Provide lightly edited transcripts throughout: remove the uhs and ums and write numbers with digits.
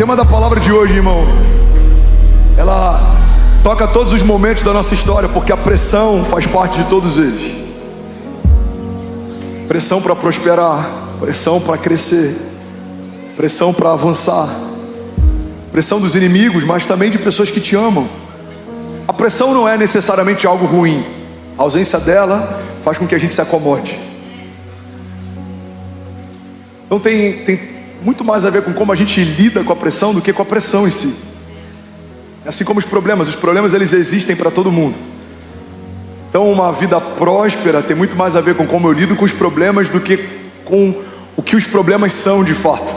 tema da palavra de hoje, irmão, ela toca todos os momentos da nossa história, porque a pressão faz parte de todos eles. Pressão para prosperar, pressão para crescer, pressão para avançar, pressão dos inimigos, mas também de pessoas que te amam. A pressão não é necessariamente algo ruim. A ausência dela faz com que a gente se acomode. Então tem muito mais a ver com como a gente lida com a pressão do que com a pressão em si. Assim como os problemas eles existem para todo mundo. Então uma vida próspera tem muito mais a ver com como eu lido com os problemas do que com o que os problemas são de fato.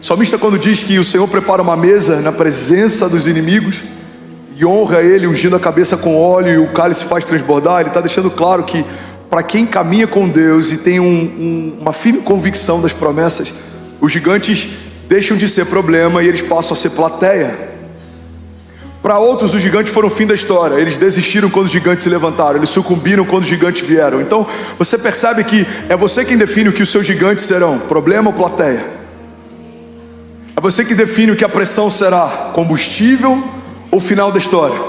O salmista, quando diz que o Senhor prepara uma mesa na presença dos inimigos e honra ele, ungindo a cabeça com óleo e o cálice faz transbordar, ele está deixando claro que para quem caminha com Deus e tem uma firme convicção das promessas, os gigantes deixam de ser problema e eles passam a ser plateia. Para outros, os gigantes foram o fim da história. Eles desistiram quando os gigantes se levantaram, eles sucumbiram quando os gigantes vieram. Então você percebe que é você quem define o que os seus gigantes serão, problema ou plateia. É você que define o que a pressão será, combustível ou final da história.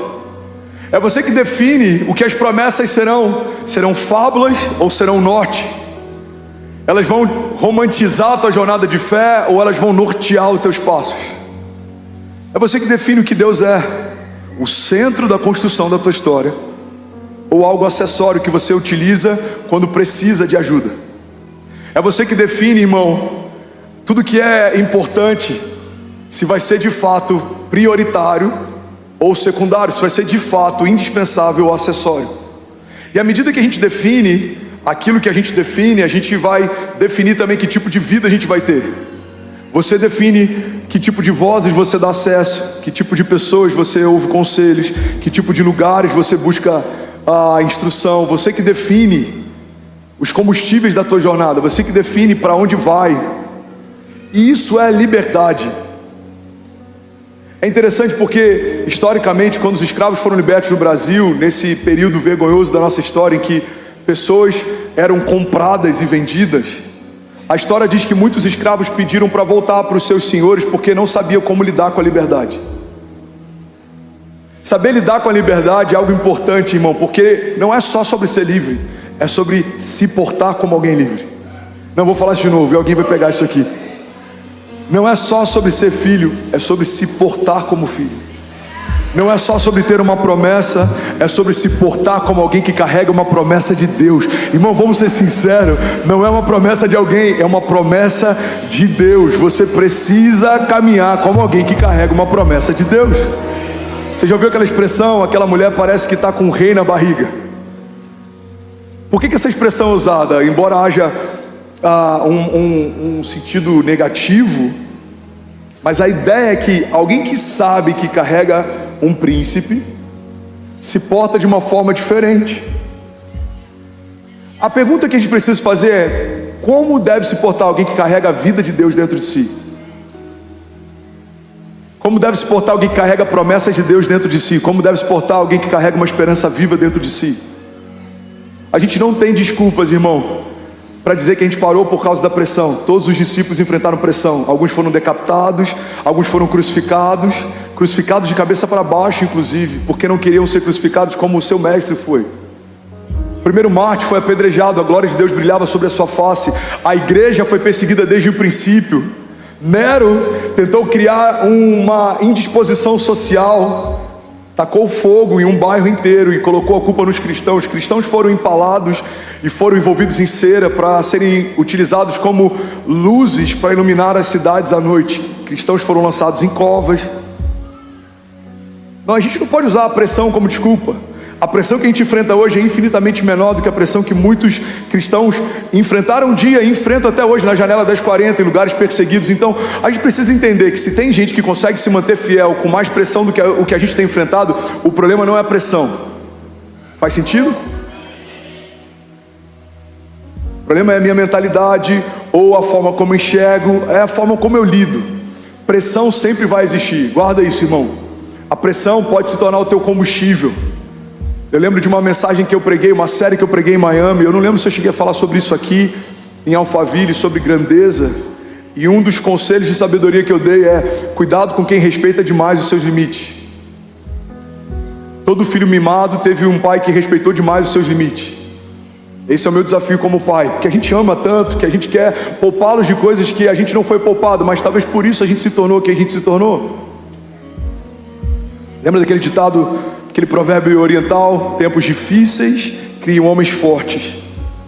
É você que define o que as promessas serão fábulas ou serão norte. Elas vão romantizar a tua jornada de fé ou elas vão nortear os teus passos. É você que define o que Deus é, o centro da construção da tua história, ou algo acessório que você utiliza quando precisa de ajuda. É você que define, irmão, tudo que é importante, se vai ser de fato prioritário ou secundário, se vai ser de fato indispensável ou acessório. E à medida que a gente define aquilo que a gente vai definir também que tipo de vida a gente vai ter. Você define que tipo de vozes você dá acesso, que tipo de pessoas você ouve conselhos, que tipo de lugares você busca a instrução. Você que define os combustíveis da tua jornada, você que define para onde vai. E isso é liberdade. É interessante porque, historicamente, quando os escravos foram libertos no Brasil, nesse período vergonhoso da nossa história, em que pessoas eram compradas e vendidas, a história diz que muitos escravos pediram para voltar para os seus senhores porque não sabiam como lidar com a liberdade. Saber lidar com a liberdade é algo importante, irmão, porque não é só sobre ser livre, é sobre se portar como alguém livre. Não, vou falar isso de novo e alguém vai pegar isso aqui. Não é só sobre ser filho, é sobre se portar como filho. Não é só sobre ter uma promessa, é sobre se portar como alguém que carrega uma promessa de Deus. Irmão, vamos ser sinceros, não é uma promessa de alguém, é uma promessa de Deus. Você precisa caminhar como alguém que carrega uma promessa de Deus. Você já ouviu aquela expressão, aquela mulher parece que está com um rei na barriga? Por que essa expressão é usada? Embora haja um sentido negativo, mas a ideia é que alguém que sabe que carrega um príncipe se porta de uma forma diferente. A pergunta que a gente precisa fazer é: como deve se portar alguém que carrega a vida de Deus dentro de si? Como deve se portar alguém que carrega promessas de Deus dentro de si? Como deve se portar alguém que carrega uma esperança viva dentro de si? A gente não tem desculpas, irmão, para dizer que a gente parou por causa da pressão. Todos os discípulos enfrentaram pressão. Alguns foram decapitados, alguns foram crucificados de cabeça para baixo, inclusive, porque não queriam ser crucificados como o seu mestre foi. O primeiro mártir foi apedrejado, a glória de Deus brilhava sobre a sua face. A igreja foi perseguida desde o princípio. Nero tentou criar uma indisposição social, tacou fogo em um bairro inteiro e colocou a culpa nos cristãos. Os cristãos foram empalados e foram envolvidos em cera para serem utilizados como luzes para iluminar as cidades à noite. Cristãos foram lançados em covas. Não, a gente não pode usar a pressão como desculpa. A pressão que a gente enfrenta hoje é infinitamente menor do que a pressão que muitos cristãos enfrentaram um dia e enfrentam até hoje na janela 1040, em lugares perseguidos. Então a gente precisa entender que se tem gente que consegue se manter fiel com mais pressão do que o que a gente tem enfrentado, o problema não é a pressão. Faz sentido? O problema é a minha mentalidade, ou a forma como eu enxergo, é a forma como eu lido. Pressão sempre vai existir, guarda isso, irmão. A pressão pode se tornar o teu combustível. Eu lembro de uma mensagem que eu preguei, uma série que eu preguei em Miami. Eu não lembro se eu cheguei a falar sobre isso aqui em Alphaville, sobre grandeza. E um dos conselhos de sabedoria que eu dei é: cuidado com quem respeita demais os seus limites. Todo filho mimado teve um pai que respeitou demais os seus limites. Esse é o meu desafio como pai, porque a gente ama tanto, que a gente quer poupá-los de coisas que a gente não foi poupado, mas talvez por isso a gente se tornou quem a gente se tornou. Lembra daquele ditado, aquele provérbio oriental? Tempos difíceis criam homens fortes.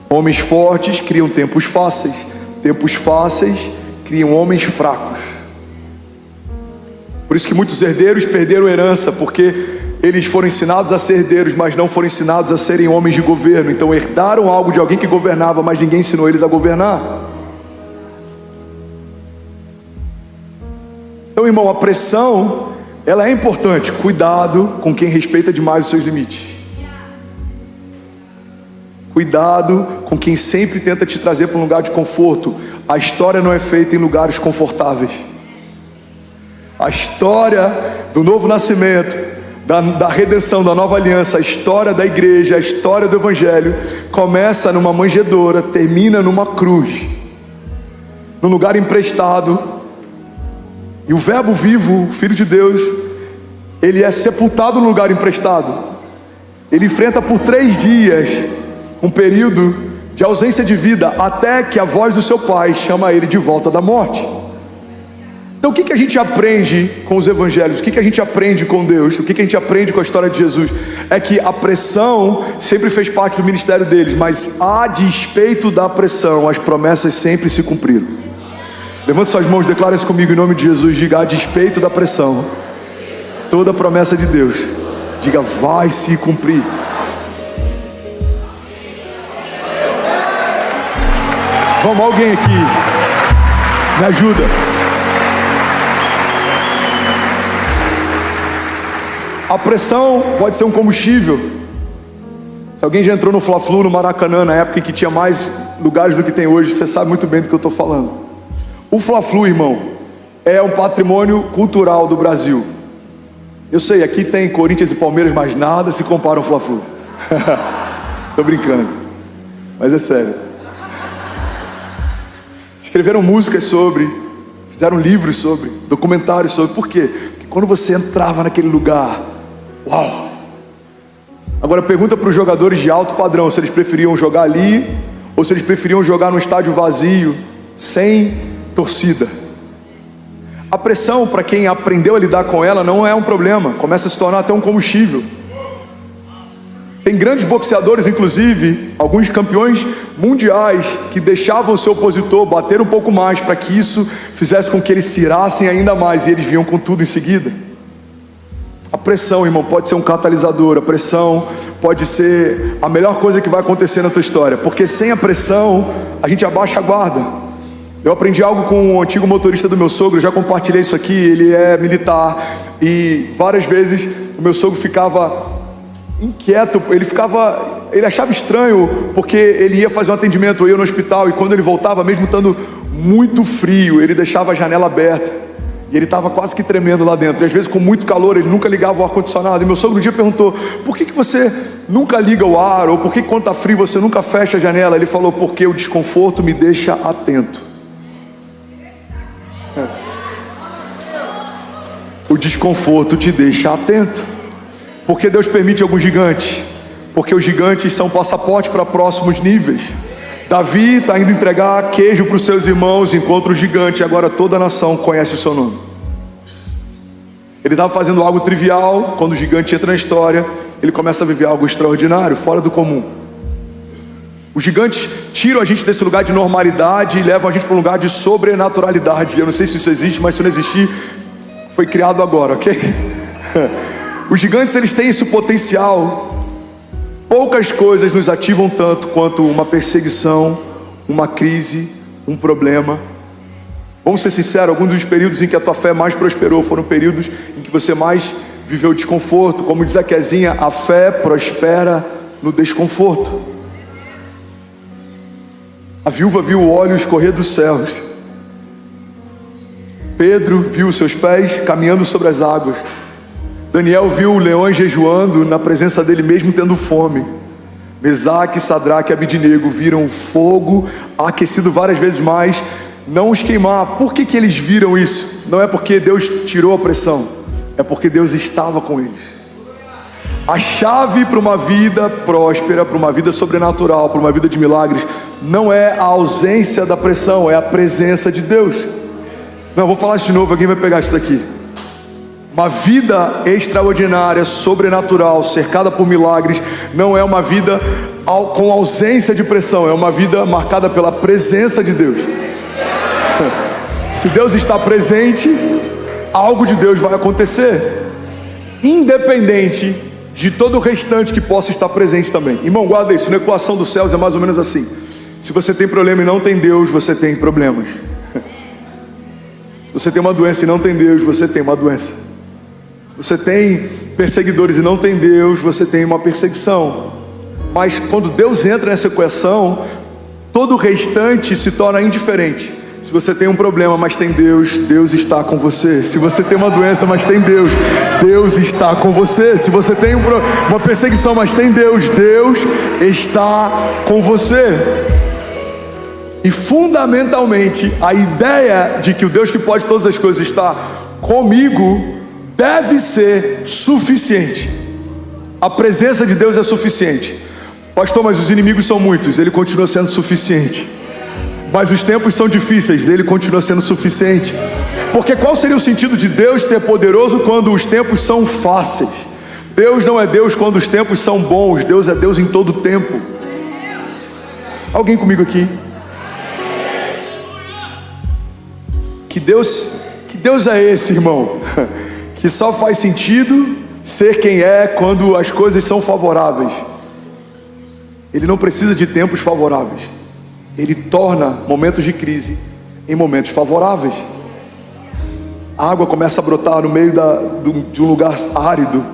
Homens fortes criam tempos fáceis. Tempos fáceis criam homens fracos. Por isso que muitos herdeiros perderam herança, porque eles foram ensinados a ser herdeiros, mas não foram ensinados a serem homens de governo. Então herdaram algo de alguém que governava, mas ninguém ensinou eles a governar. Então, irmão, a pressão, ela é importante. Cuidado com quem respeita demais os seus limites. Cuidado com quem sempre tenta te trazer para um lugar de conforto. A história não é feita em lugares confortáveis. A história do novo nascimento, da redenção, da nova aliança, a história da igreja, a história do evangelho, começa numa manjedoura, termina numa cruz, num lugar emprestado. E o verbo vivo, o Filho de Deus, ele é sepultado no lugar emprestado. Ele enfrenta por 3 dias um período de ausência de vida, até que a voz do seu pai chama ele de volta da morte. Então o que a gente aprende com os evangelhos? O que a gente aprende com Deus? O que a gente aprende com a história de Jesus? É que a pressão sempre fez parte do ministério deles, mas a despeito da pressão, as promessas sempre se cumpriram. Levante suas mãos, declara isso comigo em nome de Jesus. Diga: a despeito da pressão, toda a promessa de Deus, diga, vai se cumprir. Vamos, alguém aqui me ajuda. A pressão pode ser um combustível. Se alguém já entrou no Fla-Flu, no Maracanã, na época em que tinha mais lugares do que tem hoje, você sabe muito bem do que eu estou falando. O Fla-Flu, irmão, é um patrimônio cultural do Brasil. Eu sei, aqui tem Corinthians e Palmeiras, mas nada se compara ao Fla-Flu. Tô brincando, mas é sério. Escreveram músicas sobre, fizeram livros sobre, documentários sobre. Por quê? Porque quando você entrava naquele lugar, uau! Agora pergunta para os jogadores de alto padrão se eles preferiam jogar ali ou se eles preferiam jogar num estádio vazio, sem torcida. A pressão, para quem aprendeu a lidar com ela, não é um problema, começa a se tornar até um combustível. Tem grandes boxeadores, inclusive, alguns campeões mundiais, que deixavam o seu opositor bater um pouco mais, para que isso fizesse com que eles se irassem ainda mais, e eles vinham com tudo em seguida. A pressão, irmão, pode ser um catalisador. A pressão pode ser a melhor coisa que vai acontecer na tua história, porque sem a pressão, a gente abaixa a guarda. Eu aprendi algo com o antigo motorista do meu sogro, já compartilhei isso aqui. Ele é militar, e várias vezes o meu sogro ficava inquieto, ele achava estranho, porque ele ia fazer um atendimento, eu ia no hospital, e quando ele voltava, mesmo estando muito frio, ele deixava a janela aberta, e ele estava quase que tremendo lá dentro, e às vezes com muito calor, ele nunca ligava o ar-condicionado. E meu sogro um dia perguntou: por que você nunca liga o ar? Ou por que quando está frio você nunca fecha a janela? Ele falou: porque o desconforto me deixa atento. O desconforto te deixa atento. Por que Deus permite alguns gigantes? Porque os gigantes são passaporte para próximos níveis. Davi está indo entregar queijo para os seus irmãos, encontra o gigante, agora toda a nação conhece o seu nome. Ele estava fazendo algo trivial, quando o gigante entra na história, ele começa a viver algo extraordinário, fora do comum. Os gigantes tiram a gente desse lugar de normalidade e levam a gente para um lugar de sobrenaturalidade. Eu não sei se isso existe, mas se não existir, foi criado agora, ok? Os gigantes, eles têm esse potencial. Poucas coisas nos ativam tanto quanto uma perseguição, uma crise, um problema. Vamos ser sinceros, alguns dos períodos em que a tua fé mais prosperou foram períodos em que você mais viveu desconforto. Como diz a Kezinha, a fé prospera no desconforto. A viúva viu o óleo escorrer dos céus. Pedro viu os seus pés caminhando sobre as águas. Daniel viu leões jejuando na presença dele, mesmo tendo fome. Mesaque, Sadraque e Abidnego viram fogo aquecido várias vezes mais não os queimar. Por que eles viram isso? Não é porque Deus tirou a pressão, é porque Deus estava com eles. A chave para uma vida próspera, para uma vida sobrenatural, para uma vida de milagres, não é a ausência da pressão, é a presença de Deus. Não, vou falar isso de novo, alguém vai pegar isso daqui. Uma vida extraordinária, sobrenatural, cercada por milagres, não é uma vida com ausência de pressão, é uma vida marcada pela presença de Deus. Se Deus está presente, algo de Deus vai acontecer, independente de todo o restante que possa estar presente também. Irmão, guarda isso, na equação dos céus é mais ou menos assim: se você tem problema e não tem Deus, você tem problemas. Se você tem uma doença e não tem Deus, você tem uma doença. Se você tem perseguidores e não tem Deus, você tem uma perseguição. Mas quando Deus entra nessa equação, todo o restante se torna indiferente. Se você tem um problema, mas tem Deus, Deus está com você. Se você tem uma doença, mas tem Deus, Deus está com você. Se você tem uma perseguição, mas tem Deus, Deus está com você. E fundamentalmente, a ideia de que o Deus que pode todas as coisas está comigo deve ser suficiente. A presença de Deus é suficiente. Pastor, mas os inimigos são muitos. Ele continua sendo suficiente. Mas os tempos são difíceis. Ele continua sendo suficiente. Porque qual seria o sentido de Deus ser poderoso quando os tempos são fáceis? Deus não é Deus quando os tempos são bons. Deus é Deus em todo o tempo. Alguém comigo aqui? Que Deus é esse, irmão? Que só faz sentido ser quem é quando as coisas são favoráveis. Ele não precisa de tempos favoráveis. Ele torna momentos de crise em momentos favoráveis. A água começa a brotar no meio de um lugar árido.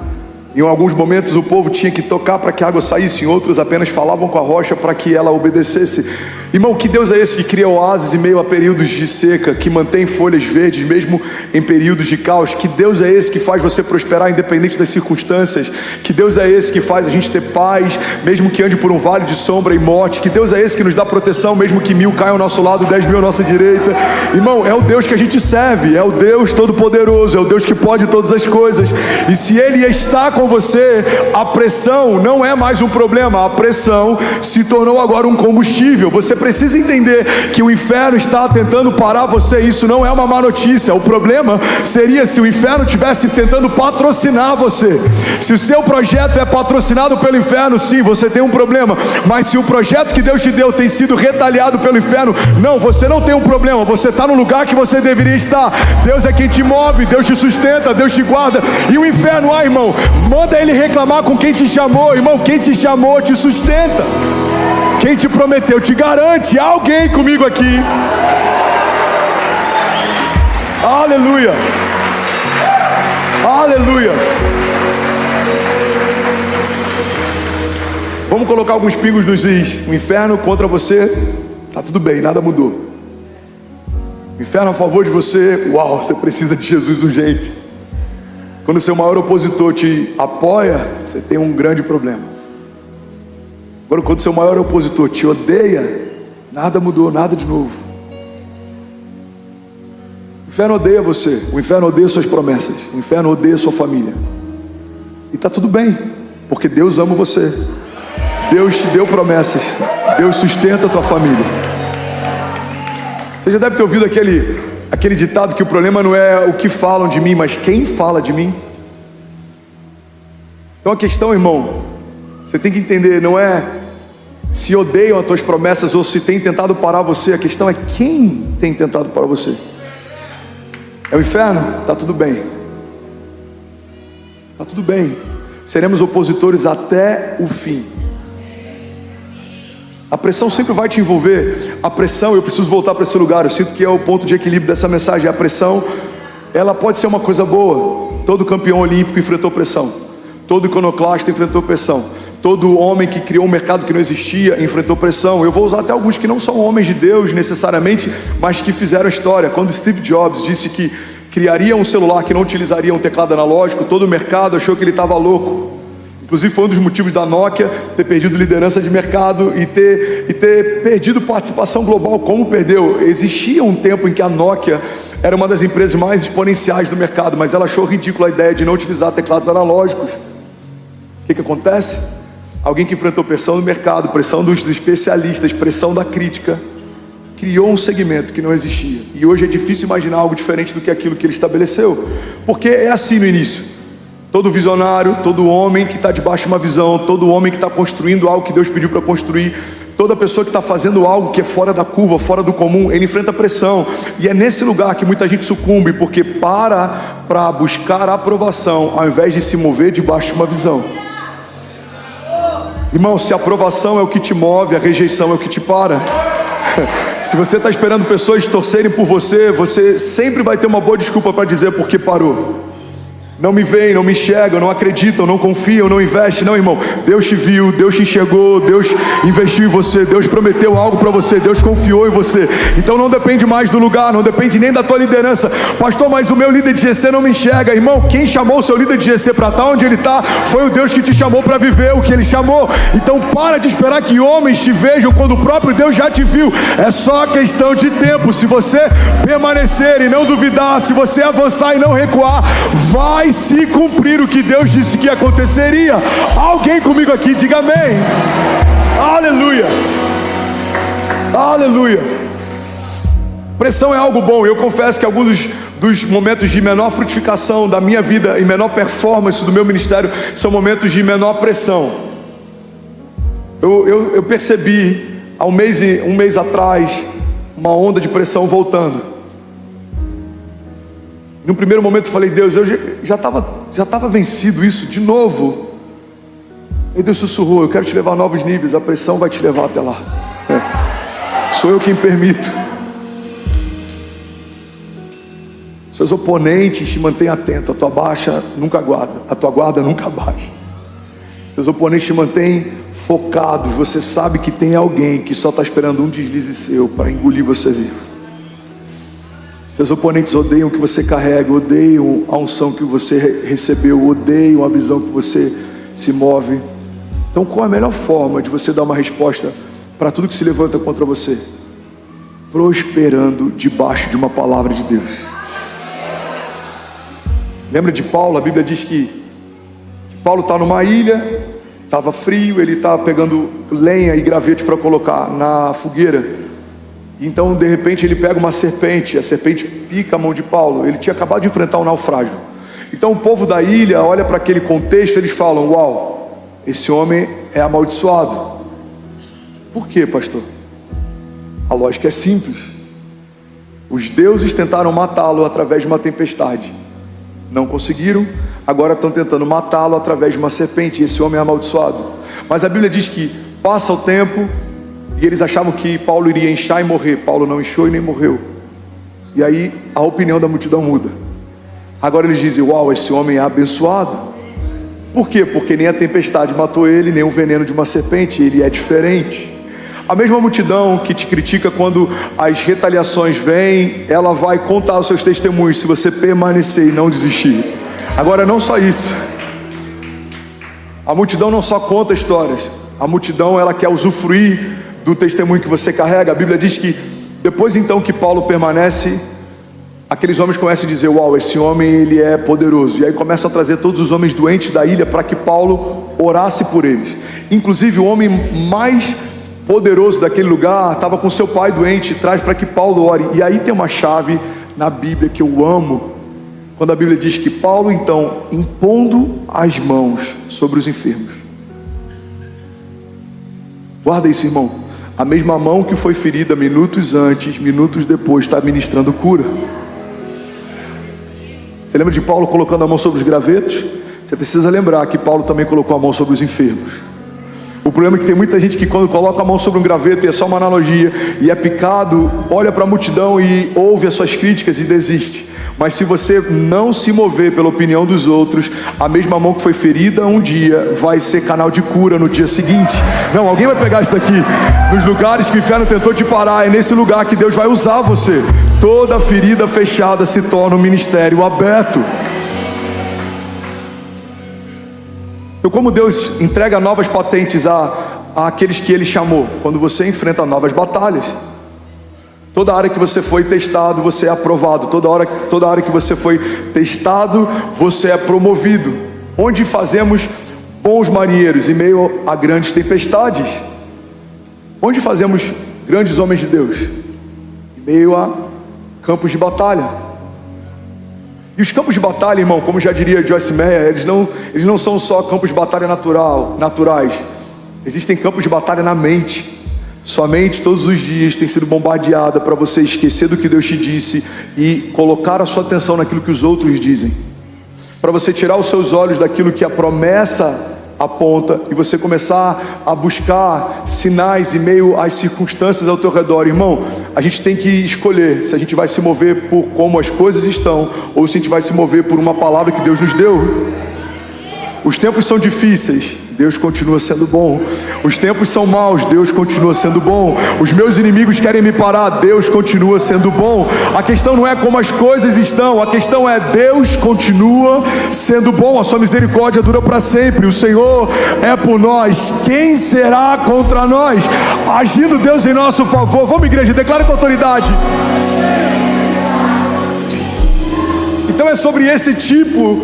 Em alguns momentos o povo tinha que tocar para que a água saísse, em outros apenas falavam com a rocha para que ela obedecesse. Irmão, que Deus é esse que cria oásis em meio a períodos de seca, que mantém folhas verdes mesmo em períodos de caos? Que Deus é esse que faz você prosperar independente das circunstâncias? Que Deus é esse que faz a gente ter paz mesmo que ande por um vale de sombra e morte? Que Deus é esse que nos dá proteção mesmo que 1000 caiam ao nosso lado, 10.000 à nossa direita? Irmão, é o Deus que a gente serve, é o Deus Todo-Poderoso, é o Deus que pode todas as coisas. E se Ele está com você, a pressão não é mais um problema, a pressão se tornou agora um combustível. Você precisa entender que o inferno está tentando parar você. Isso não é uma má notícia. O problema seria se o inferno estivesse tentando patrocinar você. Se o seu projeto é patrocinado pelo inferno, sim, você tem um problema. Mas se o projeto que Deus te deu tem sido retaliado pelo inferno, não, você não tem um problema. Você está no lugar que você deveria estar. Deus é quem te move, Deus te sustenta, Deus te guarda. E o inferno, irmão, manda ele reclamar com quem te chamou. Irmão, quem te chamou te sustenta. Quem te prometeu te garante. Há alguém comigo aqui? Aleluia. Aleluia. Vamos colocar alguns pingos nos is. O inferno contra você, tá tudo bem, nada mudou. O inferno a favor de você, uau, você precisa de Jesus urgente. Quando o seu maior opositor te apoia, você tem um grande problema. Agora, quando o seu maior opositor te odeia, nada mudou, nada de novo. O inferno odeia você, o inferno odeia suas promessas, o inferno odeia sua família. E está tudo bem, porque Deus ama você. Deus te deu promessas, Deus sustenta a tua família. Você já deve ter ouvido aquele ditado que o problema não é o que falam de mim, mas quem fala de mim. Então a questão, irmão, você tem que entender, não é se odeiam as tuas promessas ou se tem tentado parar você. A questão é quem tem tentado parar você. É o inferno? Tá tudo bem. Tá tudo bem. Seremos opositores até o fim. A pressão sempre vai te envolver. A pressão, eu preciso voltar para esse lugar. Eu sinto que é o ponto de equilíbrio dessa mensagem. A pressão, ela pode ser uma coisa boa. Todo campeão olímpico enfrentou pressão. Todo iconoclasta enfrentou pressão. Todo homem que criou um mercado que não existia enfrentou pressão. Eu vou usar até alguns que não são homens de Deus necessariamente, mas que fizeram história. Quando Steve Jobs disse que criaria um celular que não utilizaria um teclado analógico, todo o mercado achou que ele estava louco. Inclusive foi um dos motivos da Nokia ter perdido liderança de mercado e ter perdido participação global. Como perdeu? Existia um tempo em que a Nokia era uma das empresas mais exponenciais do mercado, mas ela achou ridícula a ideia de não utilizar teclados analógicos. O que acontece? Alguém que enfrentou pressão do mercado, pressão dos especialistas, pressão da crítica, criou um segmento que não existia. E hoje é difícil imaginar algo diferente do que aquilo que ele estabeleceu, porque é assim no início. Todo visionário, todo homem que está debaixo de uma visão, todo homem que está construindo algo que Deus pediu para construir, toda pessoa que está fazendo algo que é fora da curva, fora do comum, ele enfrenta pressão. E é nesse lugar que muita gente sucumbe, porque para buscar a aprovação, ao invés de se mover debaixo de uma visão. Irmão, se a aprovação é o que te move, a rejeição é o que te para. Se você está esperando pessoas torcerem por você, você sempre vai ter uma boa desculpa para dizer por que parou. Não me veem, não me enxergam, não acreditam, não confiam, não investem. Não, irmão, Deus te viu, Deus te enxergou, Deus investiu em você, Deus prometeu algo para você, Deus confiou em você. Então não depende mais do lugar, não depende nem da tua liderança. Pastor, mas o meu líder de GC não me enxerga. Irmão, quem chamou o seu líder de GC para estar onde ele está foi o Deus que te chamou para viver o que ele chamou. Então para de esperar que homens te vejam quando o próprio Deus já te viu. É só questão de tempo. Se você permanecer e não duvidar, se você avançar e não recuar, vai se cumprir o que Deus disse que aconteceria. Alguém comigo aqui, diga amém. Aleluia. Aleluia. Pressão é algo bom. Eu confesso que alguns dos momentos de menor frutificação da minha vida e menor performance do meu ministério são momentos de menor pressão. Eu percebi há um mês atrás uma onda de pressão voltando. No primeiro momento eu falei, Deus, eu já estava vencido isso de novo. E Deus sussurrou, eu quero te levar a novos níveis, a pressão vai te levar até lá. Sou eu quem permito. Seus oponentes te mantêm atento, a tua guarda nunca baixa. Seus oponentes te mantêm focados, você sabe que tem alguém que só está esperando um deslize seu para engolir você vivo. Seus oponentes odeiam o que você carrega, odeiam a unção que você recebeu, odeiam a visão que você se move. Então qual é a melhor forma de você dar uma resposta para tudo que se levanta contra você? Prosperando debaixo de uma palavra de Deus. Lembra de Paulo? A Bíblia diz que Paulo está numa ilha, estava frio, ele está pegando lenha e graveto para colocar na fogueira. Então de repente ele pega uma serpente, a serpente pica a mão de Paulo. Ele tinha acabado de enfrentar um naufrágio. Então o povo da ilha olha para aquele contexto e eles falam, uau, esse homem é amaldiçoado. Por quê, pastor? A lógica é simples. Os deuses tentaram matá-lo através de uma tempestade, não conseguiram. Agora estão tentando matá-lo através de uma serpente. Esse homem é amaldiçoado. Mas a Bíblia diz que passa o tempo e eles achavam que Paulo iria inchar e morrer. Paulo não inchou e nem morreu. E aí a opinião da multidão muda. Agora eles dizem, uau, esse homem é abençoado. Por quê? Porque nem a tempestade matou ele, nem o veneno de uma serpente. Ele é diferente. A mesma multidão que te critica quando as retaliações vêm, ela vai contar os seus testemunhos se você permanecer e não desistir. Agora não só isso. A multidão não só conta histórias. A multidão, ela quer usufruir do testemunho que você carrega. A Bíblia diz que depois então que Paulo permanece, aqueles homens começam a dizer, uau, esse homem ele é poderoso. E aí começam a trazer todos os homens doentes da ilha para que Paulo orasse por eles. Inclusive o homem mais poderoso daquele lugar estava com seu pai doente, traz para que Paulo ore. E aí tem uma chave na Bíblia que eu amo, quando a Bíblia diz que Paulo então, impondo as mãos sobre os enfermos. Guarda isso, irmão. A mesma mão que foi ferida minutos antes, minutos depois, está ministrando cura. Você lembra de Paulo colocando a mão sobre os gravetos? Você precisa lembrar que Paulo também colocou a mão sobre os enfermos. O problema é que tem muita gente que quando coloca a mão sobre um graveto, e é só uma analogia, e é picado, olha para a multidão e ouve as suas críticas e desiste. Mas se você não se mover pela opinião dos outros, a mesma mão que foi ferida um dia vai ser canal de cura no dia seguinte. Não, alguém vai pegar isso aqui. Nos lugares que o inferno tentou te parar, é nesse lugar que Deus vai usar você. Toda ferida fechada se torna um ministério aberto. Então, como Deus entrega novas patentes àqueles que Ele chamou? Quando você enfrenta novas batalhas. Toda área que você foi testado, você é aprovado. Toda área que você foi testado, você é promovido. Onde fazemos bons marinheiros em meio a grandes tempestades? Onde fazemos grandes homens de Deus? Em meio a campos de batalha. E os campos de batalha, irmão, como já diria Joyce Meyer, eles não são só campos de batalha naturais. Existem campos de batalha na mente. Sua mente todos os dias tem sido bombardeada para você esquecer do que Deus te disse e colocar a sua atenção naquilo que os outros dizem. Para você tirar os seus olhos daquilo que a promessa aponta e você começar a buscar sinais em meio às circunstâncias ao teu redor. Irmão, a gente tem que escolher se a gente vai se mover por como as coisas estão ou se a gente vai se mover por uma palavra que Deus nos deu. Os tempos são difíceis, Deus continua sendo bom. Os tempos são maus, Deus continua sendo bom. Os meus inimigos querem me parar, Deus continua sendo bom. A questão não é como as coisas estão, a questão é Deus continua sendo bom. A sua misericórdia dura para sempre. O Senhor é por nós, quem será contra nós? Agindo Deus em nosso favor. Vamos, igreja, declara com autoridade. Então é sobre esse tipo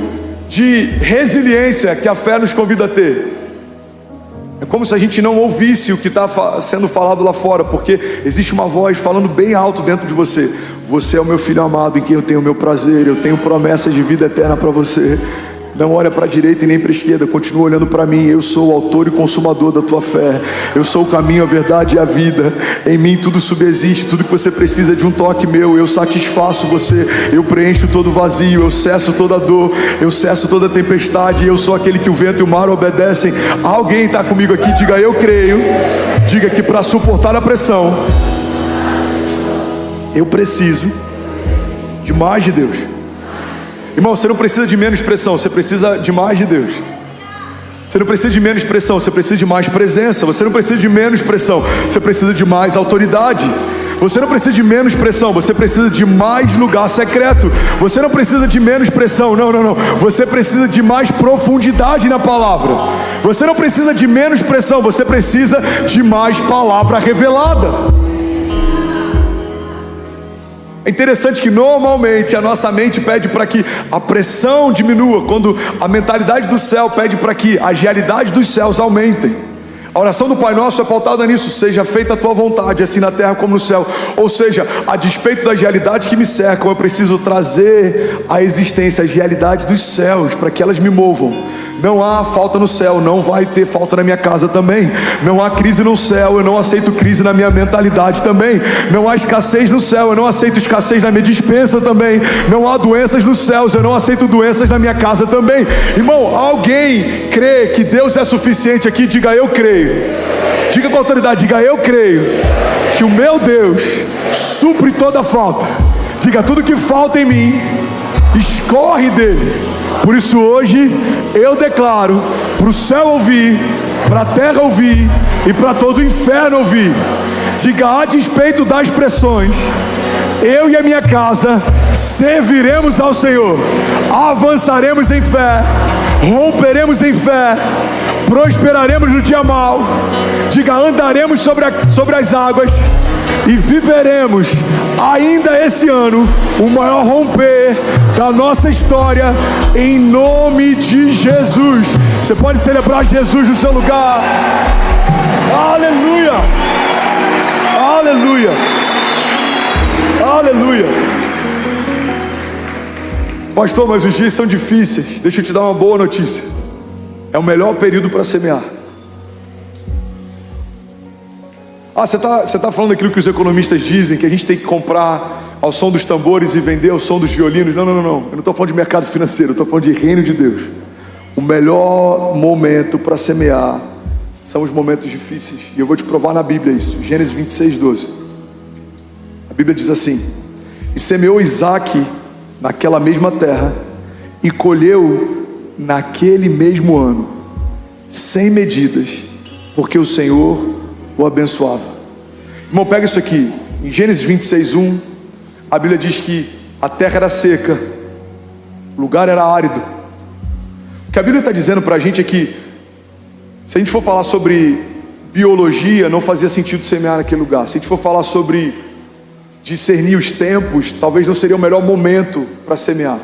de resiliência que a fé nos convida a ter. É como se a gente não ouvisse o que está sendo falado lá fora, porque existe uma voz falando bem alto dentro de você. Você é o meu filho amado, em quem eu tenho o meu prazer, eu tenho promessas de vida eterna para você. Não olha para a direita e nem para a esquerda, continua olhando para mim. Eu sou o autor e consumador da tua fé. Eu sou o caminho, a verdade e a vida. Em mim tudo subsiste, tudo que você precisa é de um toque meu. Eu satisfaço você, eu preencho todo o vazio, eu cesso toda a dor, eu cesso toda a tempestade. Eu sou aquele que o vento e o mar obedecem. Alguém está comigo aqui? Diga eu creio. Diga que para suportar a pressão eu preciso de mais de Deus. Irmão, você não precisa de menos pressão, você precisa de mais de Deus. Você não precisa de menos pressão, você precisa de mais presença. Você não precisa de menos pressão, você precisa de mais autoridade. Você não precisa de menos pressão, você precisa de mais lugar secreto. Você não precisa de menos pressão, não. Você precisa de mais profundidade na palavra. Você não precisa de menos pressão, você precisa de mais palavra revelada. É interessante que normalmente a nossa mente pede para que a pressão diminua, quando a mentalidade do céu pede para que as realidades dos céus aumentem. A oração do Pai Nosso é pautada nisso: seja feita a tua vontade, assim na terra como no céu. Ou seja, a despeito das realidades que me cercam, eu preciso trazer à existência as realidades dos céus para que elas me movam. Não há falta no céu, não vai ter falta na minha casa também. Não há crise no céu, eu não aceito crise na minha mentalidade também. Não há escassez no céu, eu não aceito escassez na minha despensa também. Não há doenças nos céus, eu não aceito doenças na minha casa também. Irmão, alguém crê que Deus é suficiente aqui? Diga eu creio. Diga com autoridade, diga eu creio que o meu Deus supre toda falta. Diga, tudo que falta em mim escorre dele. Por isso hoje eu declaro para o céu ouvir, para a terra ouvir e para todo o inferno ouvir. Diga, a despeito das pressões, eu e a minha casa serviremos ao Senhor, avançaremos em fé, romperemos em fé, prosperaremos no dia mau. Diga, andaremos sobre as águas e viveremos ainda esse ano o maior romper da nossa história, em nome de Jesus. Você pode celebrar Jesus no seu lugar. Aleluia, aleluia, aleluia. Pastor, mas os dias são difíceis. Deixa eu te dar uma boa notícia: é o melhor período para semear. Você está falando aquilo que os economistas dizem, que a gente tem que comprar ao som dos tambores e vender ao som dos violinos. Não. Eu não estou falando de mercado financeiro, eu estou falando de reino de Deus. O melhor momento para semear são os momentos difíceis. E eu vou te provar na Bíblia isso. Gênesis 26:12. A Bíblia diz assim: e semeou Isaque naquela mesma terra, e colheu naquele mesmo ano, sem medidas, porque o Senhor o abençoava. Irmão, pega isso aqui. Em Gênesis 26:1, a Bíblia diz que a terra era seca, o lugar era árido. O que a Bíblia está dizendo para a gente é que Se a gente for falar sobre biologia, não fazia sentido semear naquele lugar. Se a gente for falar sobre discernir os tempos, talvez não seria o melhor momento para semear.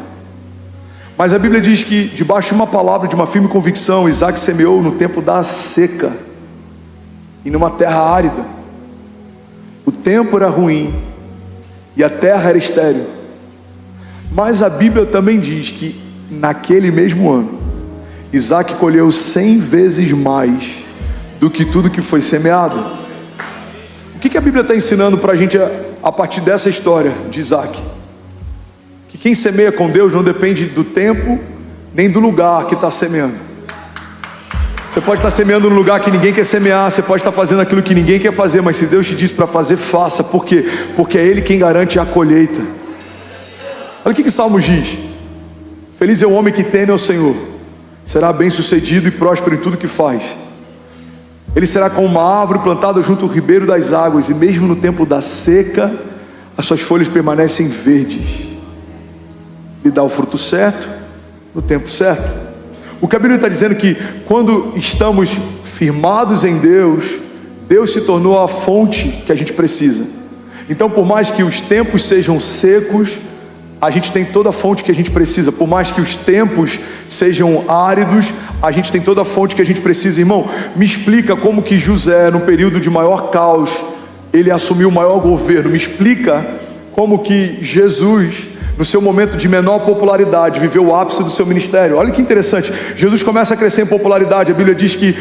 Mas a Bíblia diz que debaixo de uma palavra, de uma firme convicção, Isaac semeou no tempo da seca e numa terra árida. O tempo era ruim e a terra era estéril. Mas a Bíblia também diz que naquele mesmo ano, Isaac colheu 100 vezes mais do que tudo que foi semeado. O que a Bíblia está ensinando para a gente a partir dessa história de Isaac? Que quem semeia com Deus não depende do tempo nem do lugar que está semeando. Você pode estar semeando no lugar que ninguém quer semear, você pode estar fazendo aquilo que ninguém quer fazer, mas se Deus te diz para fazer, faça. Por quê? Porque é Ele quem garante a colheita. Olha o que Salmos diz: feliz é o homem que teme ao Senhor, será bem sucedido e próspero em tudo que faz. Ele será como uma árvore plantada junto ao ribeiro das águas, e mesmo no tempo da seca, as suas folhas permanecem verdes. Lhe dá o fruto certo, no tempo certo. O que a Bíblia está dizendo é que quando estamos firmados em Deus, Deus se tornou a fonte que a gente precisa. Então, por mais que os tempos sejam secos, a gente tem toda a fonte que a gente precisa. Por mais que os tempos sejam áridos, a gente tem toda a fonte que a gente precisa. Irmão, me explica como que José, no período de maior caos, ele assumiu o maior governo. Me explica como que Jesus, no seu momento de menor popularidade, viveu o ápice do seu ministério. Olha que interessante, Jesus começa a crescer em popularidade. A Bíblia diz que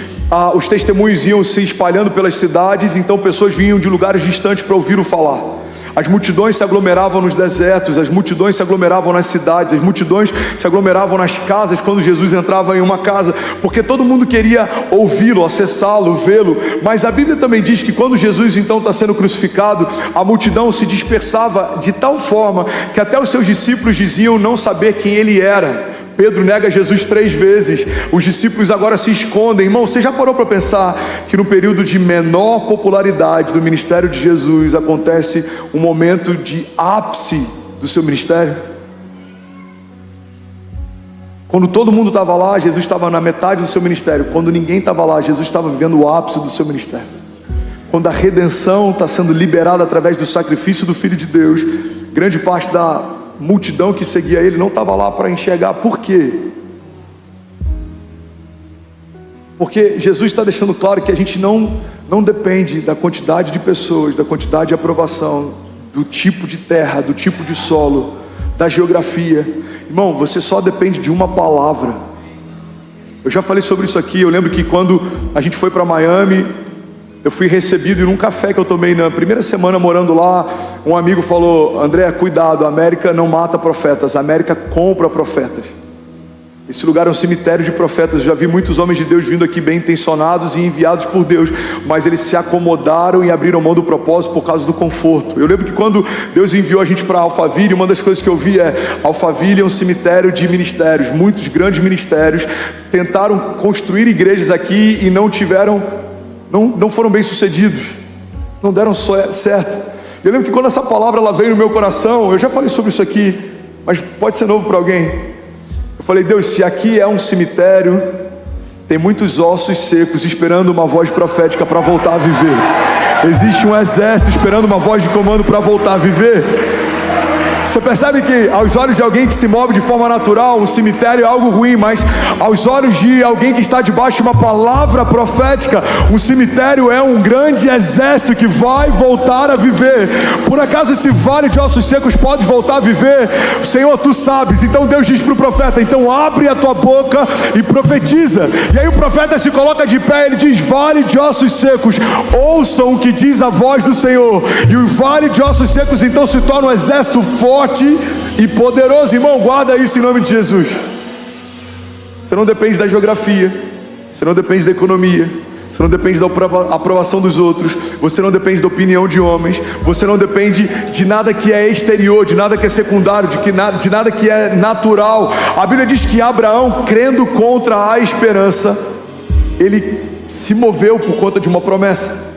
os testemunhos iam se espalhando pelas cidades, então pessoas vinham de lugares distantes para ouvir o falar. As multidões se aglomeravam nos desertos, as multidões se aglomeravam nas cidades, as multidões se aglomeravam nas casas quando Jesus entrava em uma casa, porque todo mundo queria ouvi-lo, acessá-lo, vê-lo. Mas a Bíblia também diz que quando Jesus então está sendo crucificado, a multidão se dispersava de tal forma que até os seus discípulos diziam não saber quem ele era. Pedro nega Jesus 3 vezes, os discípulos agora se escondem. Irmão, você já parou para pensar que no período de menor popularidade do ministério de Jesus acontece um momento de ápice do seu ministério? Quando todo mundo estava lá, Jesus estava na metade do seu ministério. Quando ninguém estava lá, Jesus estava vivendo o ápice do seu ministério. Quando a redenção está sendo liberada através do sacrifício do Filho de Deus, grande parte da multidão que seguia ele não estava lá para enxergar. Por quê? Porque Jesus está deixando claro que a gente não depende da quantidade de pessoas, da quantidade de aprovação, do tipo de terra, do tipo de solo, da geografia. Irmão, você só depende de uma palavra. Eu já falei sobre isso aqui. Eu lembro que quando a gente foi para Miami, eu fui recebido num café que eu tomei na primeira semana morando lá. Um amigo falou: André, cuidado, a América não mata profetas, a América compra profetas. Esse lugar é um cemitério de profetas. Eu já vi muitos homens de Deus vindo aqui bem intencionados e enviados por Deus, mas eles se acomodaram e abriram mão do propósito por causa do conforto. Eu lembro que quando Deus enviou a gente para Alphaville, uma das coisas que eu vi é: Alphaville é um cemitério de ministérios. Muitos grandes ministérios tentaram construir igrejas aqui e não foram bem sucedidos, não deram certo. Eu lembro que quando essa palavra ela veio no meu coração, eu já falei sobre isso aqui, mas pode ser novo para alguém. Eu falei: Deus, se aqui é um cemitério, tem muitos ossos secos esperando uma voz profética para voltar a viver. Existe um exército esperando uma voz de comando para voltar a viver. Você percebe que aos olhos de alguém que se move de forma natural, um cemitério é algo ruim, mas aos olhos de alguém que está debaixo de uma palavra profética, um cemitério é um grande exército que vai voltar a viver. Por acaso esse vale de ossos secos pode voltar a viver? Senhor, tu sabes. Então Deus diz para o profeta: então abre a tua boca e profetiza. E aí o profeta se coloca de pé, ele diz: vale de ossos secos, ouçam o que diz a voz do Senhor. E o vale de ossos secos então se torna um exército forte e poderoso. Irmão, guarda isso em nome de Jesus. Você não depende da geografia, você não depende da economia, você não depende da aprovação dos outros, você não depende da opinião de homens, você não depende de nada que é exterior, de nada que é secundário, de nada que é natural. A Bíblia diz que Abraão, crendo contra a esperança, ele se moveu por conta de uma promessa.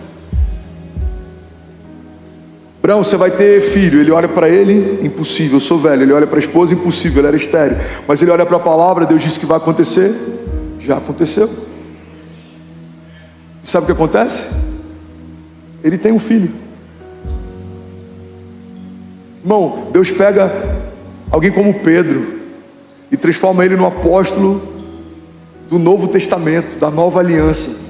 Abraão, você vai ter filho. Ele olha para ele: impossível, eu sou velho. Ele olha para a esposa: impossível, ela era estéril. Mas ele olha para a palavra, Deus disse que vai acontecer. Já aconteceu. E sabe o que acontece? Ele tem um filho. Irmão, Deus pega alguém como Pedro e transforma ele no apóstolo do Novo Testamento, da Nova Aliança.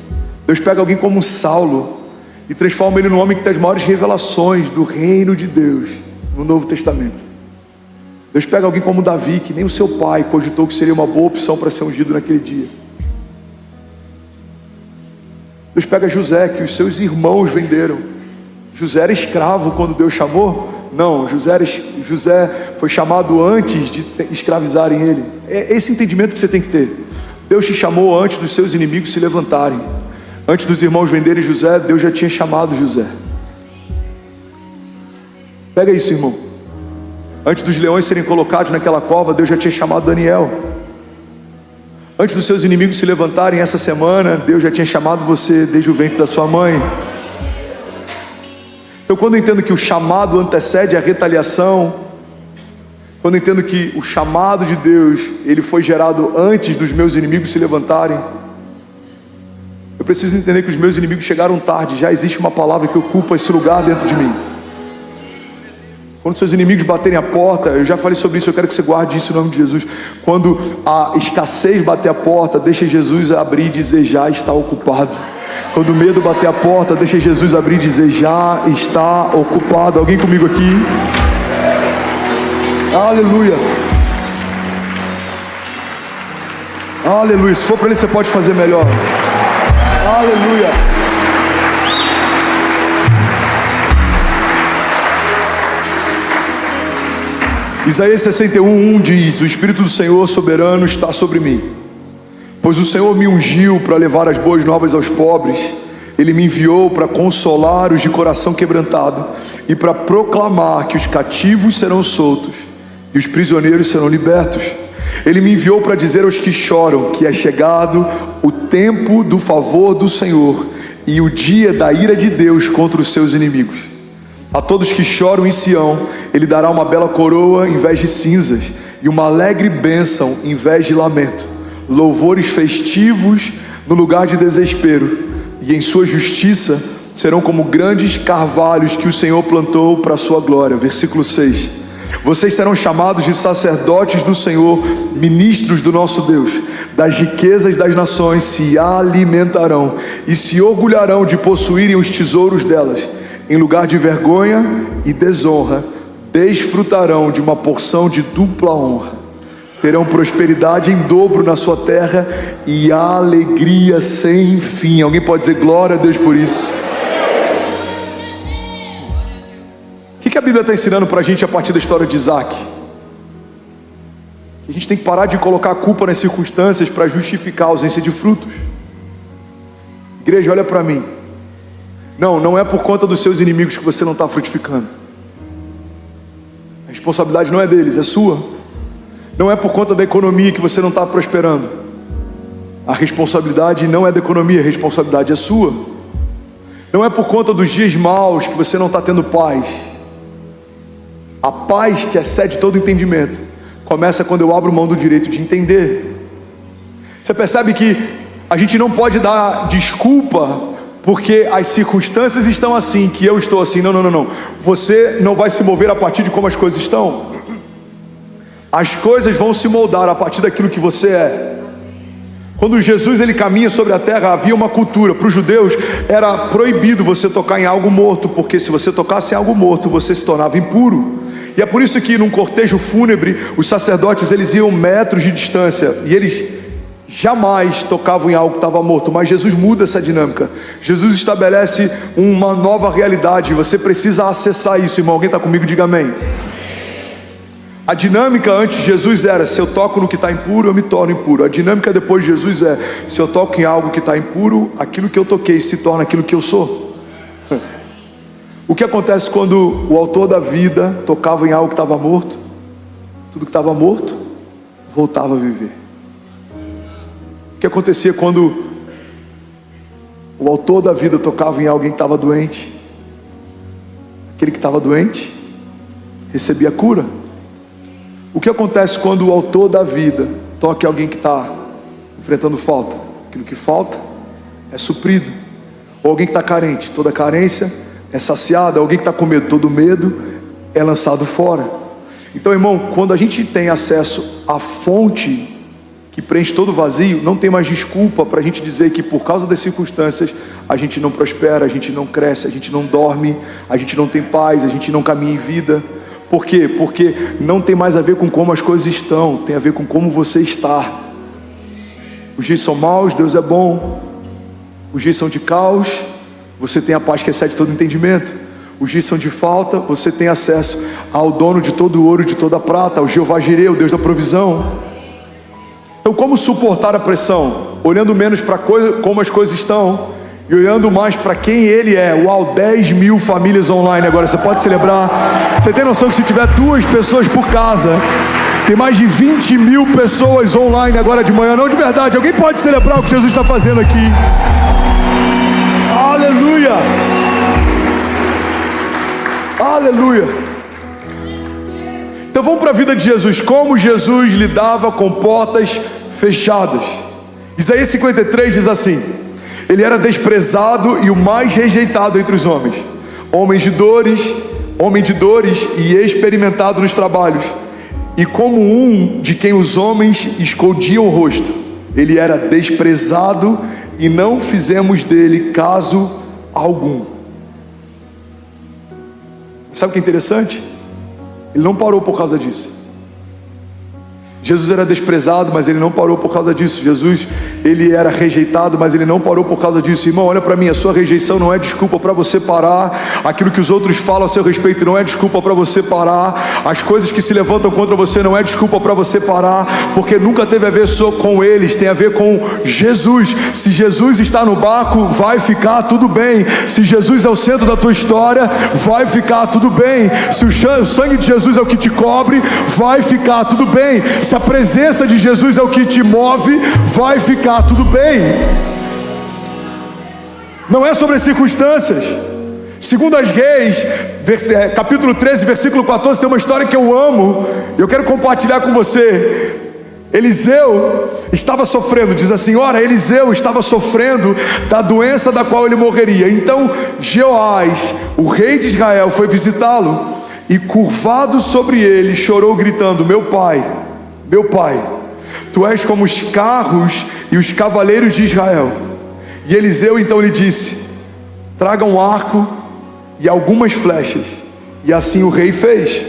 Deus pega alguém como Saulo e transforma ele no homem que tem as maiores revelações do reino de Deus no Novo Testamento. Deus pega alguém como Davi, que nem o seu pai cogitou que seria uma boa opção para ser ungido naquele dia. Deus pega José, que os seus irmãos venderam. José era escravo quando Deus chamou? Não, José foi chamado antes de escravizarem ele. É esse entendimento que você tem que ter. Deus te chamou antes dos seus inimigos se levantarem. Antes dos irmãos venderem José, Deus já tinha chamado José. Pega isso, irmão. Antes dos leões serem colocados naquela cova, Deus já tinha chamado Daniel. Antes dos seus inimigos se levantarem essa semana, Deus já tinha chamado você desde o ventre da sua mãe. Então, quando eu entendo que o chamado antecede a retaliação, quando eu entendo que o chamado de Deus, ele foi gerado antes dos meus inimigos se levantarem, eu preciso entender que os meus inimigos chegaram tarde. Já existe uma palavra que ocupa esse lugar dentro de mim. Quando seus inimigos baterem a porta, eu já falei sobre isso, eu quero que você guarde isso em nome de Jesus. Quando a escassez bater a porta, deixa Jesus abrir e dizer: já está ocupado. Quando o medo bater a porta, deixa Jesus abrir e dizer: já está ocupado. Alguém comigo aqui? Aleluia. Aleluia. Se for para ele, você pode fazer melhor. Aleluia. Isaías 61:1 diz: o Espírito do Senhor soberano está sobre mim, pois o Senhor me ungiu para levar as boas novas aos pobres. Ele me enviou para consolar os de coração quebrantado e para proclamar que os cativos serão soltos e os prisioneiros serão libertos. Ele me enviou para dizer aos que choram que é chegado o tempo do favor do Senhor e o dia da ira de Deus contra os seus inimigos. A todos que choram em Sião, Ele dará uma bela coroa em vez de cinzas e uma alegre bênção em vez de lamento, louvores festivos no lugar de desespero, e em sua justiça serão como grandes carvalhos que o Senhor plantou para a sua glória. Versículo 6: vocês serão chamados de sacerdotes do Senhor, ministros do nosso Deus. Das riquezas das nações se alimentarão e se orgulharão de possuírem os tesouros delas. Em lugar de vergonha e desonra, desfrutarão de uma porção de dupla honra. Terão prosperidade em dobro na sua terra e alegria sem fim. Alguém pode dizer glória a Deus por isso? O que a Bíblia está ensinando para a gente a partir da história de Isaac? Que a gente tem que parar de colocar a culpa nas circunstâncias para justificar a ausência de frutos. Igreja, olha para mim. Não é por conta dos seus inimigos que você não está frutificando. A responsabilidade não é deles, é sua. Não é por conta da economia que você não está prosperando. A responsabilidade não é da economia, a responsabilidade é sua. Não é por conta dos dias maus que você não está tendo paz. A paz que excede todo entendimento começa quando eu abro mão do direito de entender. Você percebe que a gente não pode dar desculpa porque as circunstâncias estão assim, que eu estou assim. Não. Você não vai se mover a partir de como as coisas estão. As coisas vão se moldar a partir daquilo que você é. Quando Jesus ele caminha sobre a terra, havia uma cultura. Para os judeus era proibido você tocar em algo morto, porque se você tocasse em algo morto, você se tornava impuro. E é por isso que num cortejo fúnebre, os sacerdotes eles iam metros de distância e eles jamais tocavam em algo que estava morto. Mas Jesus muda essa dinâmica. Jesus estabelece uma nova realidade. Você precisa acessar isso, irmão. Alguém está comigo? Diga amém. A dinâmica antes de Jesus era: se eu toco no que está impuro, eu me torno impuro. A dinâmica depois de Jesus é: se eu toco em algo que está impuro, aquilo que eu toquei se torna aquilo que eu sou. O que acontece quando o autor da vida tocava em algo que estava morto? Tudo que estava morto voltava a viver. O que acontecia quando o autor da vida tocava em alguém que estava doente? Aquele que estava doente recebia cura. O que acontece quando o autor da vida toca em alguém que está enfrentando falta? Aquilo que falta é suprido. Ou alguém que está carente, toda carência é saciada. Alguém que está com medo, todo medo é lançado fora. Então, irmão, quando a gente tem acesso à fonte que preenche todo o vazio, não tem mais desculpa para a gente dizer que por causa das circunstâncias a gente não prospera, a gente não cresce, a gente não dorme, a gente não tem paz, a gente não caminha em vida. Por quê? Porque não tem mais a ver com como as coisas estão, tem a ver com como você está. Os dias são maus, Deus é bom. Os dias são de caos, você tem a paz que excede todo entendimento. Os dias são de falta, você tem acesso ao dono de todo o ouro e de toda a prata, ao Jeová Jireh, o Deus da provisão. Então, como suportar a pressão? Olhando menos para como as coisas estão e olhando mais para quem Ele é. Uau, 10 mil famílias online agora, você pode celebrar. Você tem noção que se tiver 2 pessoas por casa, tem mais de 20 mil pessoas online agora de manhã? Não, de verdade, alguém pode celebrar o que Jesus está fazendo aqui? Aleluia! Aleluia! Então vamos para a vida de Jesus. Como Jesus lidava com portas fechadas. Isaías 53 diz assim: Ele era desprezado e o mais rejeitado entre os homens, homem de dores e experimentado nos trabalhos, e como um de quem os homens escondiam o rosto. Ele era desprezado e não fizemos dele caso algum. Sabe o que é interessante? Ele não parou por causa disso. Jesus era desprezado, mas Ele não parou por causa disso. Jesus, Ele era rejeitado, mas Ele não parou por causa disso. Irmão, olha para mim, a sua rejeição não é desculpa para você parar. Aquilo que os outros falam a seu respeito não é desculpa para você parar. As coisas que se levantam contra você não é desculpa para você parar, porque nunca teve a ver só com eles, tem a ver com Jesus. Se Jesus está no barco, vai ficar tudo bem. Se Jesus é o centro da tua história, vai ficar tudo bem. Se o sangue de Jesus é o que te cobre, vai ficar tudo bem. Se a presença de Jesus é o que te move, vai ficar tudo bem. Não é sobre as circunstâncias. Segundo as Reis, capítulo 13, versículo 14, tem uma história que eu amo, eu quero compartilhar com você. Eliseu estava sofrendo, diz a senhora, Eliseu estava sofrendo da doença da qual ele morreria. Então Jeoás, o rei de Israel, foi visitá-lo e, curvado sobre ele, chorou gritando: meu pai, tu és como os carros e os cavaleiros de Israel. E Eliseu então lhe disse: traga um arco e algumas flechas. E assim o rei fez.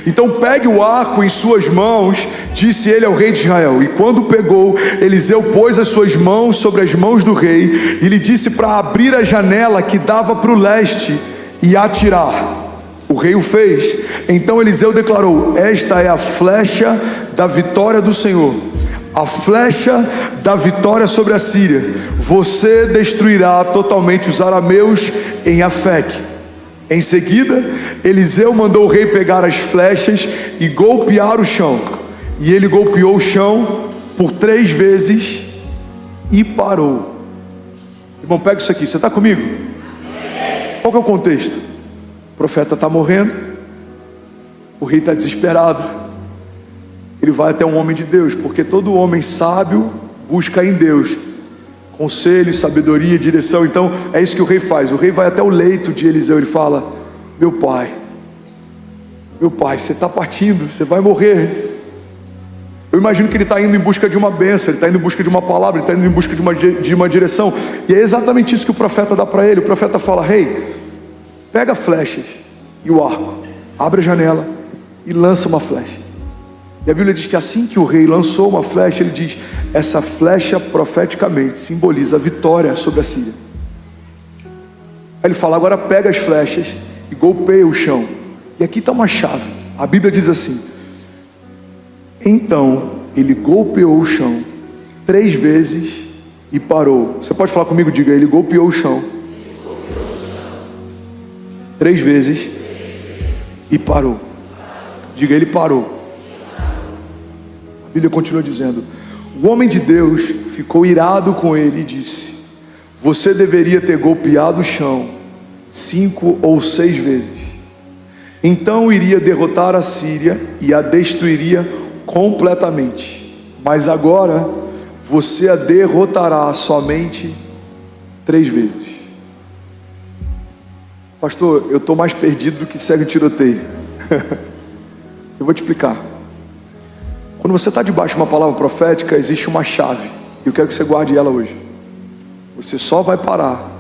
Então pegue o arco em suas mãos, disse ele ao rei de Israel. E quando pegou, Eliseu pôs as suas mãos sobre as mãos do rei e lhe disse para abrir a janela que dava para o leste e atirar. O rei o fez. Então Eliseu declarou: esta é a flecha da vitória do Senhor, a flecha da vitória sobre a Síria. Você destruirá totalmente os arameus em Afeque. Em seguida, Eliseu mandou o rei pegar as flechas e golpear o chão. E ele golpeou o chão por 3 vezes e parou. Irmão, pega isso aqui, você está comigo? Qual que é o contexto? O profeta está morrendo, o rei está desesperado. Ele vai até um homem de Deus, porque todo homem sábio busca em Deus conselho, sabedoria, direção. Então é isso que o rei faz. O rei vai até o leito de Eliseu. Ele fala: meu pai, você está partindo, você vai morrer. Eu imagino que ele está indo em busca de uma bênção, ele está indo em busca de uma palavra, ele está indo em busca de uma direção. E é exatamente isso que o profeta dá para ele. O profeta fala: rei, pega flechas e o arco, abre a janela e lança uma flecha. E a Bíblia diz que assim que o rei lançou uma flecha, ele diz: essa flecha profeticamente simboliza a vitória sobre a Síria. Aí ele fala: agora pega as flechas e golpeia o chão. E aqui está uma chave. A Bíblia diz assim: então ele golpeou o chão 3 vezes e parou. Você pode falar comigo? Diga: ele golpeou o chão 3 vezes e parou. Diga: ele parou. A Bíblia continua dizendo: o homem de Deus ficou irado com ele e disse: você deveria ter golpeado o chão 5 ou 6 vezes. Então iria derrotar a Síria e a destruiria completamente. Mas agora você a derrotará somente 3 vezes. Pastor, eu estou mais perdido do que cego em tiroteio. Eu vou te explicar. Quando você está debaixo de uma palavra profética, existe uma chave. E eu quero que você guarde ela hoje. Você só vai parar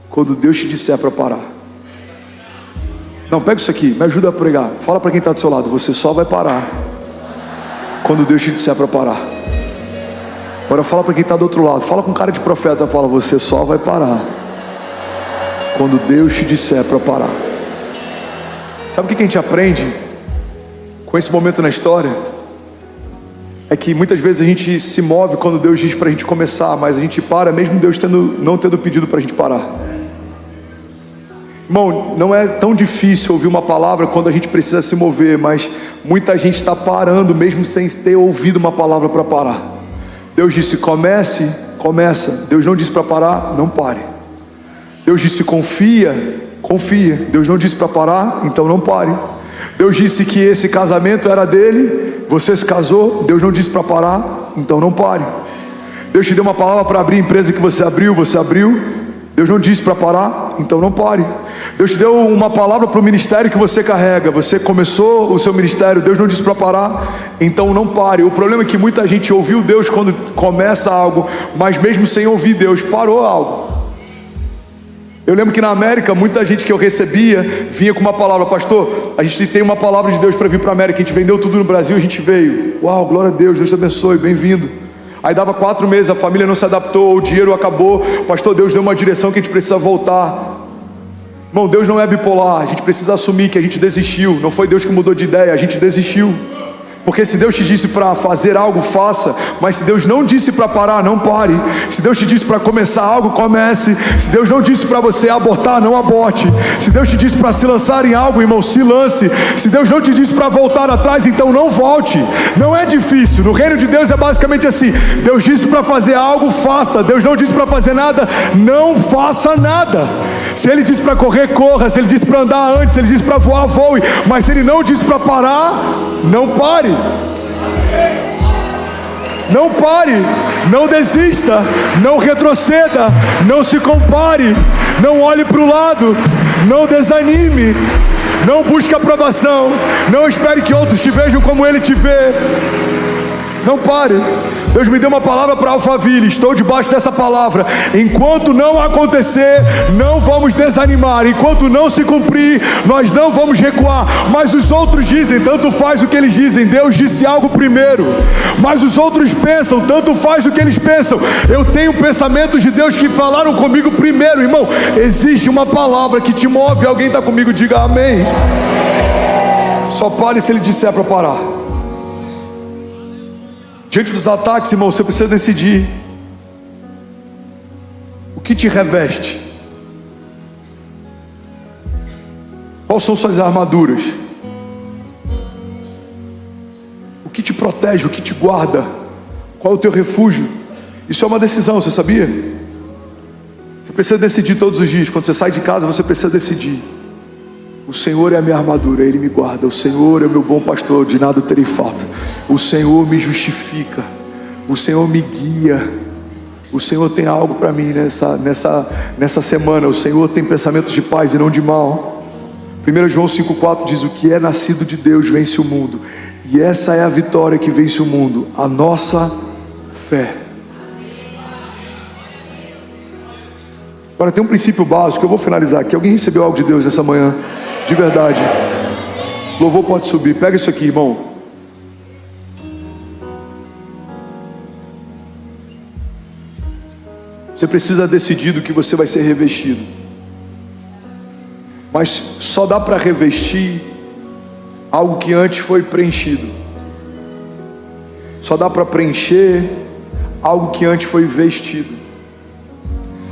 quando Deus te disser para parar. Não, pega isso aqui, me ajuda a pregar. Fala para quem está do seu lado. Você só vai parar quando Deus te disser para parar. Agora fala para quem está do outro lado. Fala com cara de profeta. Fala, você só vai parar quando Deus te disser para parar. Sabe o que a gente aprende com esse momento na história? É que muitas vezes a gente se move quando Deus diz para a gente começar, mas a gente para mesmo Deus não tendo pedido para a gente parar. Irmão, não é tão difícil ouvir uma palavra quando a gente precisa se mover, mas muita gente está parando mesmo sem ter ouvido uma palavra para parar. Deus disse comece, começa. Deus não disse para parar, não pare. Deus disse confia, confia. Deus não disse para parar, então não pare. Deus disse que esse casamento era dele, você se casou. Deus não disse para parar, então não pare. Deus te deu uma palavra para abrir a empresa que você abriu. Deus não disse para parar, então não pare. Deus te deu uma palavra para o ministério que você carrega. Você começou o seu ministério, Deus não disse para parar, então não pare. O problema é que muita gente ouviu Deus quando começa algo, mas mesmo sem ouvir Deus, parou algo. Eu lembro que na América, muita gente que eu recebia vinha com uma palavra: pastor, a gente tem uma palavra de Deus para vir para a América. A gente vendeu tudo no Brasil, a gente veio. Uau, glória a Deus, Deus te abençoe, bem-vindo. Aí dava 4 meses, a família não se adaptou, o dinheiro acabou. Pastor, Deus deu uma direção que a gente precisa voltar. Irmão, Deus não é bipolar. A gente precisa assumir que a gente desistiu. Não foi Deus que mudou de ideia, a gente desistiu. Porque se Deus te disse para fazer algo, faça. Mas se Deus não disse para parar, não pare. Se Deus te disse para começar algo, comece. Se Deus não disse para você abortar, não aborte. Se Deus te disse para se lançar em algo, irmão, se lance. Se Deus não te disse para voltar atrás, então não volte. Não é difícil. No reino de Deus é basicamente assim: Deus disse para fazer algo, faça. Deus não disse para fazer nada, não faça nada. Se Ele disse para correr, corra. Se Ele disse para andar, antes. Se Ele disse para voar, voe. Mas se Ele não disse para parar, não pare. Não pare, não desista, não retroceda, não se compare, não olhe para o lado, não desanime, não busque aprovação, não espere que outros te vejam como Ele te vê. Não pare. Deus me deu uma palavra para Alphaville, estou debaixo dessa palavra. Enquanto não acontecer, não vamos desanimar. Enquanto não se cumprir, nós não vamos recuar. Mas os outros dizem, tanto faz o que eles dizem. Deus disse algo primeiro. Mas os outros pensam, tanto faz o que eles pensam. Eu tenho pensamentos de Deus que falaram comigo primeiro. Irmão, existe uma palavra que te move. Alguém está comigo? Diga amém. Só pare se Ele disser para parar. Diante dos ataques, irmão, você precisa decidir o que te reveste. Quais são suas armaduras? O que te protege, o que te guarda? Qual é o teu refúgio? Isso é uma decisão, você sabia? Você precisa decidir todos os dias. Quando você sai de casa, você precisa decidir: o Senhor é a minha armadura, Ele me guarda. O Senhor é o meu bom pastor, de nada terei falta. O Senhor me justifica. O Senhor me guia. O Senhor tem algo para mim nessa semana. O Senhor tem pensamentos de paz e não de mal. 1 João 5,4 diz: o que é nascido de Deus vence o mundo. E essa é a vitória que vence o mundo, a nossa fé. Agora tem um princípio básico, eu vou finalizar aqui. Alguém recebeu algo de Deus nessa manhã? De verdade. Louvor pode subir. Pega isso aqui, irmão. Você precisa decidir do que você vai ser revestido. Mas só dá para revestir algo que antes foi preenchido. Só dá para preencher algo que antes foi vestido.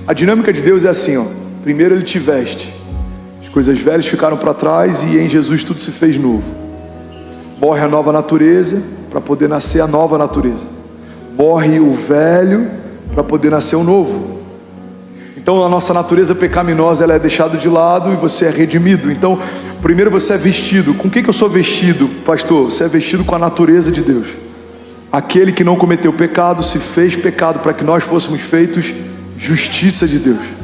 A dinâmica de Deus é assim, ó. Primeiro Ele te veste. As coisas velhas ficaram para trás e em Jesus tudo se fez novo. Morre a nova natureza para poder nascer a nova natureza. Morre o velho para poder nascer o novo. Então a nossa natureza pecaminosa, ela é deixada de lado e você é redimido. Então primeiro você é vestido. Com o que eu sou vestido, pastor? Você é vestido com a natureza de Deus. Aquele que não cometeu pecado se fez pecado para que nós fôssemos feitos justiça de Deus.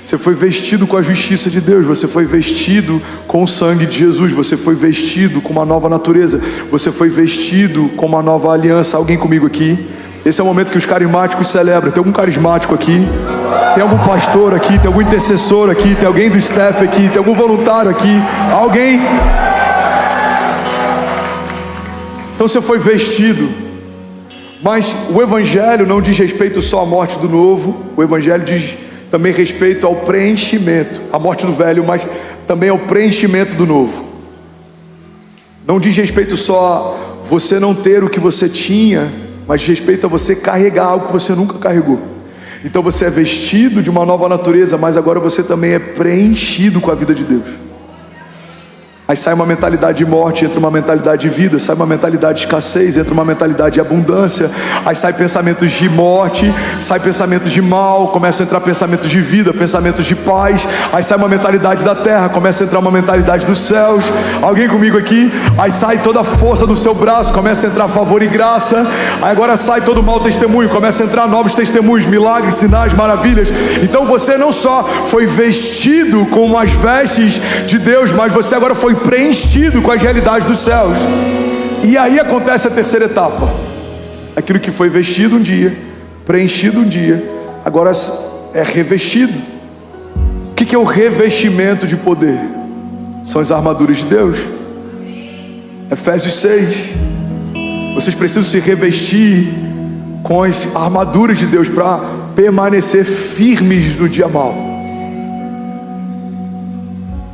Você foi vestido com a justiça de Deus. Você foi vestido com o sangue de Jesus. Você foi vestido com uma nova natureza. Você foi vestido com uma nova aliança. Alguém comigo aqui? Esse é o momento que os carismáticos celebram. Tem algum carismático aqui? Tem algum pastor aqui? Tem algum intercessor aqui? Tem alguém do staff aqui? Tem algum voluntário aqui? Alguém? Então você foi vestido. Mas o Evangelho não diz respeito só à morte do novo. O Evangelho diz também respeito ao preenchimento. A morte do velho, mas também ao preenchimento do novo. Não diz respeito só a você não ter o que você tinha, mas diz respeito a você carregar algo que você nunca carregou. Então você é vestido de uma nova natureza, mas agora você também é preenchido com a vida de Deus. Aí sai uma mentalidade de morte, entra uma mentalidade de vida. Sai uma mentalidade de escassez, entra uma mentalidade de abundância. Aí sai pensamentos de morte, sai pensamentos de mal, começam a entrar pensamentos de vida, pensamentos de paz. Aí sai uma mentalidade da terra, começa a entrar uma mentalidade dos céus. Alguém comigo aqui? Aí sai toda a força do seu braço, começa a entrar favor e graça. Aí agora sai todo o mau testemunho, começa a entrar novos testemunhos, milagres, sinais, maravilhas. Então você não só foi vestido com as vestes de Deus, mas você agora foi preenchido com as realidades dos céus. E aí acontece a terceira etapa. Aquilo que foi vestido um dia, preenchido um dia, agora é revestido. O que é o revestimento de poder? São as armaduras de Deus. Efésios 6. Vocês precisam se revestir com as armaduras de Deus para permanecer firmes no dia mau.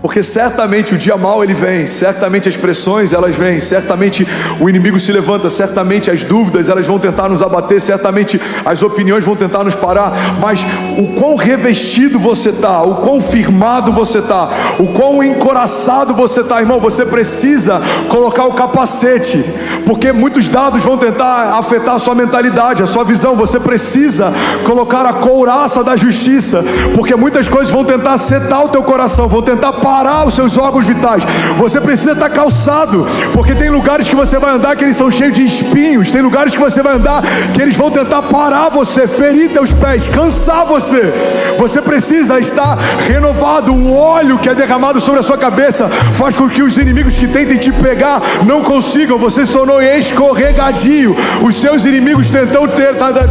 Porque certamente o dia mau ele vem, certamente as pressões elas vêm, certamente o inimigo se levanta, certamente as dúvidas elas vão tentar nos abater, certamente as opiniões vão tentar nos parar, mas o quão revestido você está, o quão firmado você está, o quão encoraçado você está, irmão, você precisa colocar o capacete, porque muitos dados vão tentar afetar a sua mentalidade, a sua visão. Você precisa colocar a couraça da justiça, porque muitas coisas vão tentar setar o teu coração, vão tentar parar os seus órgãos vitais. Você precisa estar calçado, porque tem lugares que você vai andar que eles são cheios de espinhos, tem lugares que você vai andar que eles vão tentar parar você, ferir teus pés, cansar você. Você precisa estar renovado. O óleo que é derramado sobre a sua cabeça faz com que os inimigos que tentem te pegar não consigam. Você se tornou escorregadio. Os seus inimigos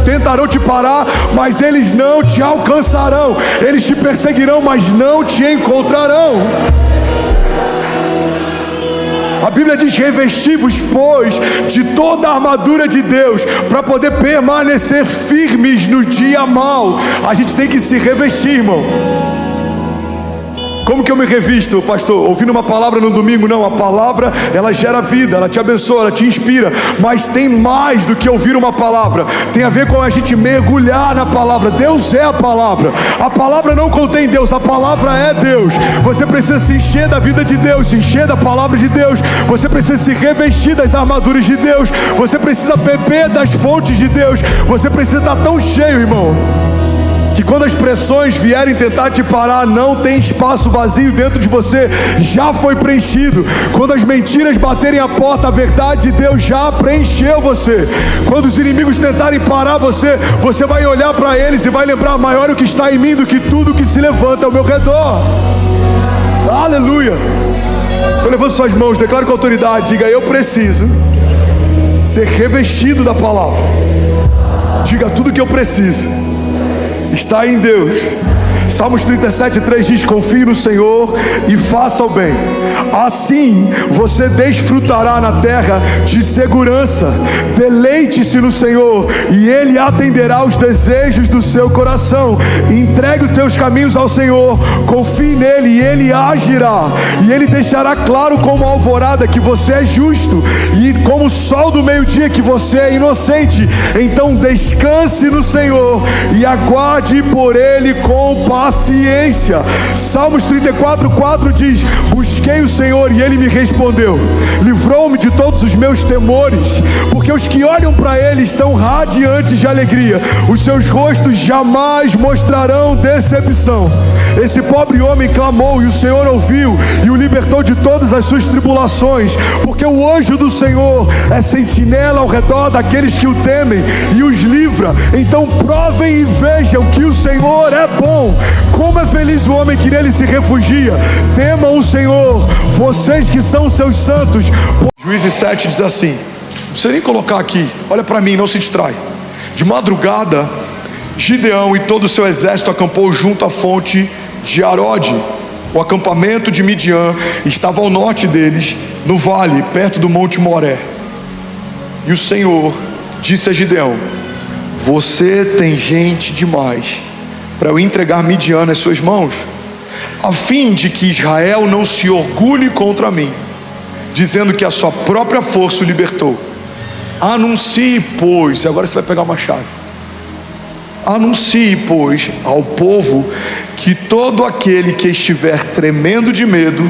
tentarão te parar, mas eles não te alcançarão. Eles te perseguirão, mas não te encontrarão. A Bíblia diz: revesti-vos, pois, de toda a armadura de Deus, para poder permanecer firmes no dia mau. A gente tem que se revestir, irmão. Como que eu me revisto, pastor? Ouvindo uma palavra no domingo? Não, a palavra ela gera vida, ela te abençoa, ela te inspira, mas tem mais do que ouvir uma palavra, tem a ver com a gente mergulhar na palavra. Deus é a palavra não contém Deus, a palavra é Deus. Você precisa se encher da vida de Deus, se encher da palavra de Deus, você precisa se revestir das armaduras de Deus, você precisa beber das fontes de Deus, você precisa estar tão cheio, irmão, que quando as pressões vierem tentar te parar, não tem espaço vazio dentro de você, já foi preenchido. Quando as mentiras baterem a porta, a verdade de Deus já preencheu você. Quando os inimigos tentarem parar você, você vai olhar para eles e vai lembrar: maior o que está em mim do que tudo que se levanta ao meu redor. Aleluia. Então levante suas mãos, declare com autoridade, diga: eu preciso ser revestido da palavra. Diga: tudo que eu preciso está em Deus. Salmos 37:3 diz: confie no Senhor e faça o bem, assim você desfrutará na terra de segurança. Deleite-se no Senhor e Ele atenderá aos desejos do seu coração. Entregue os teus caminhos ao Senhor, confie nele e Ele agirá, e Ele deixará claro como a alvorada que você é justo, e como o sol do meio-dia que você é inocente. Então descanse no Senhor e aguarde por Ele com paciência. Salmos 34:4 diz: busquei o Senhor e Ele me respondeu, livrou-me de todos os meus temores. Porque os que olham para Ele estão radiantes de alegria, os seus rostos jamais mostrarão decepção. Esse pobre homem clamou e o Senhor ouviu e o libertou de todas as suas tribulações, porque o anjo do Senhor é sentinela ao redor daqueles que o temem e os livra. Então provem e vejam que o Senhor é bom. Como é feliz o homem que nele se refugia. Temam o Senhor, vocês que são seus santos. Juízes 7 diz assim, não precisa nem colocar aqui, olha para mim, não se distrai. De madrugada, Gideão e todo o seu exército acampou junto à fonte de Arode. O acampamento de Midian estava ao norte deles, no vale, perto do monte Moré. E o Senhor disse a Gideão: você tem gente demais para eu entregar Midian nas suas mãos, a fim de que Israel não se orgulhe contra mim, dizendo que a sua própria força o libertou. Anuncie, pois, agora você vai pegar uma chave. Anuncie, pois, ao povo que todo aquele que estiver tremendo de medo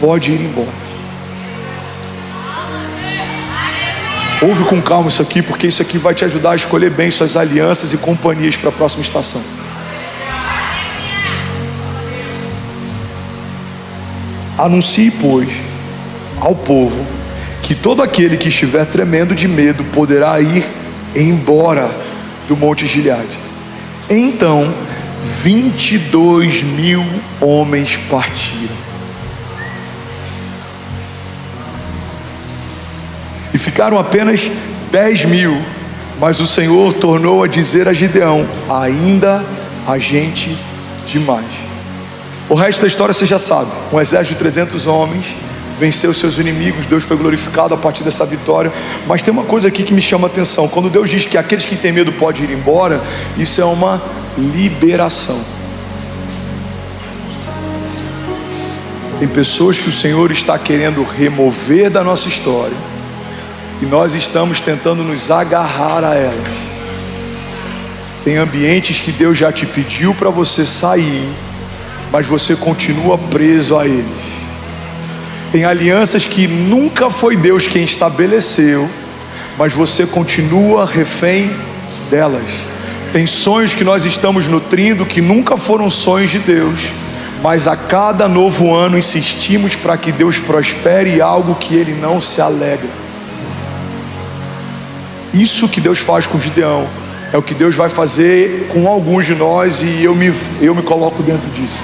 pode ir embora. Ouve com calma isso aqui, porque isso aqui vai te ajudar a escolher bem suas alianças e companhias para a próxima estação. Anuncie, pois, ao povo que todo aquele que estiver tremendo de medo poderá ir embora do Monte Gileade. Então 22.000 homens partiram e ficaram apenas 10.000. Mas o Senhor tornou a dizer a Gideão: ainda há gente demais. O resto da história você já sabe. Um exército de 300 homens venceu seus inimigos. Deus foi glorificado a partir dessa vitória. Mas tem uma coisa aqui que me chama a atenção. Quando Deus diz que aqueles que têm medo podem ir embora, isso é uma liberação. Tem pessoas que o Senhor está querendo remover da nossa história, e nós estamos tentando nos agarrar a elas. Tem ambientes que Deus já te pediu para você sair, mas você continua preso a eles. Tem alianças que nunca foi Deus quem estabeleceu, mas você continua refém delas. Tem sonhos que nós estamos nutrindo que nunca foram sonhos de Deus, mas a cada novo ano insistimos para que Deus prospere algo que Ele não se alegra. Isso que Deus faz com Gideão é o que Deus vai fazer com alguns de nós, e eu me coloco dentro disso.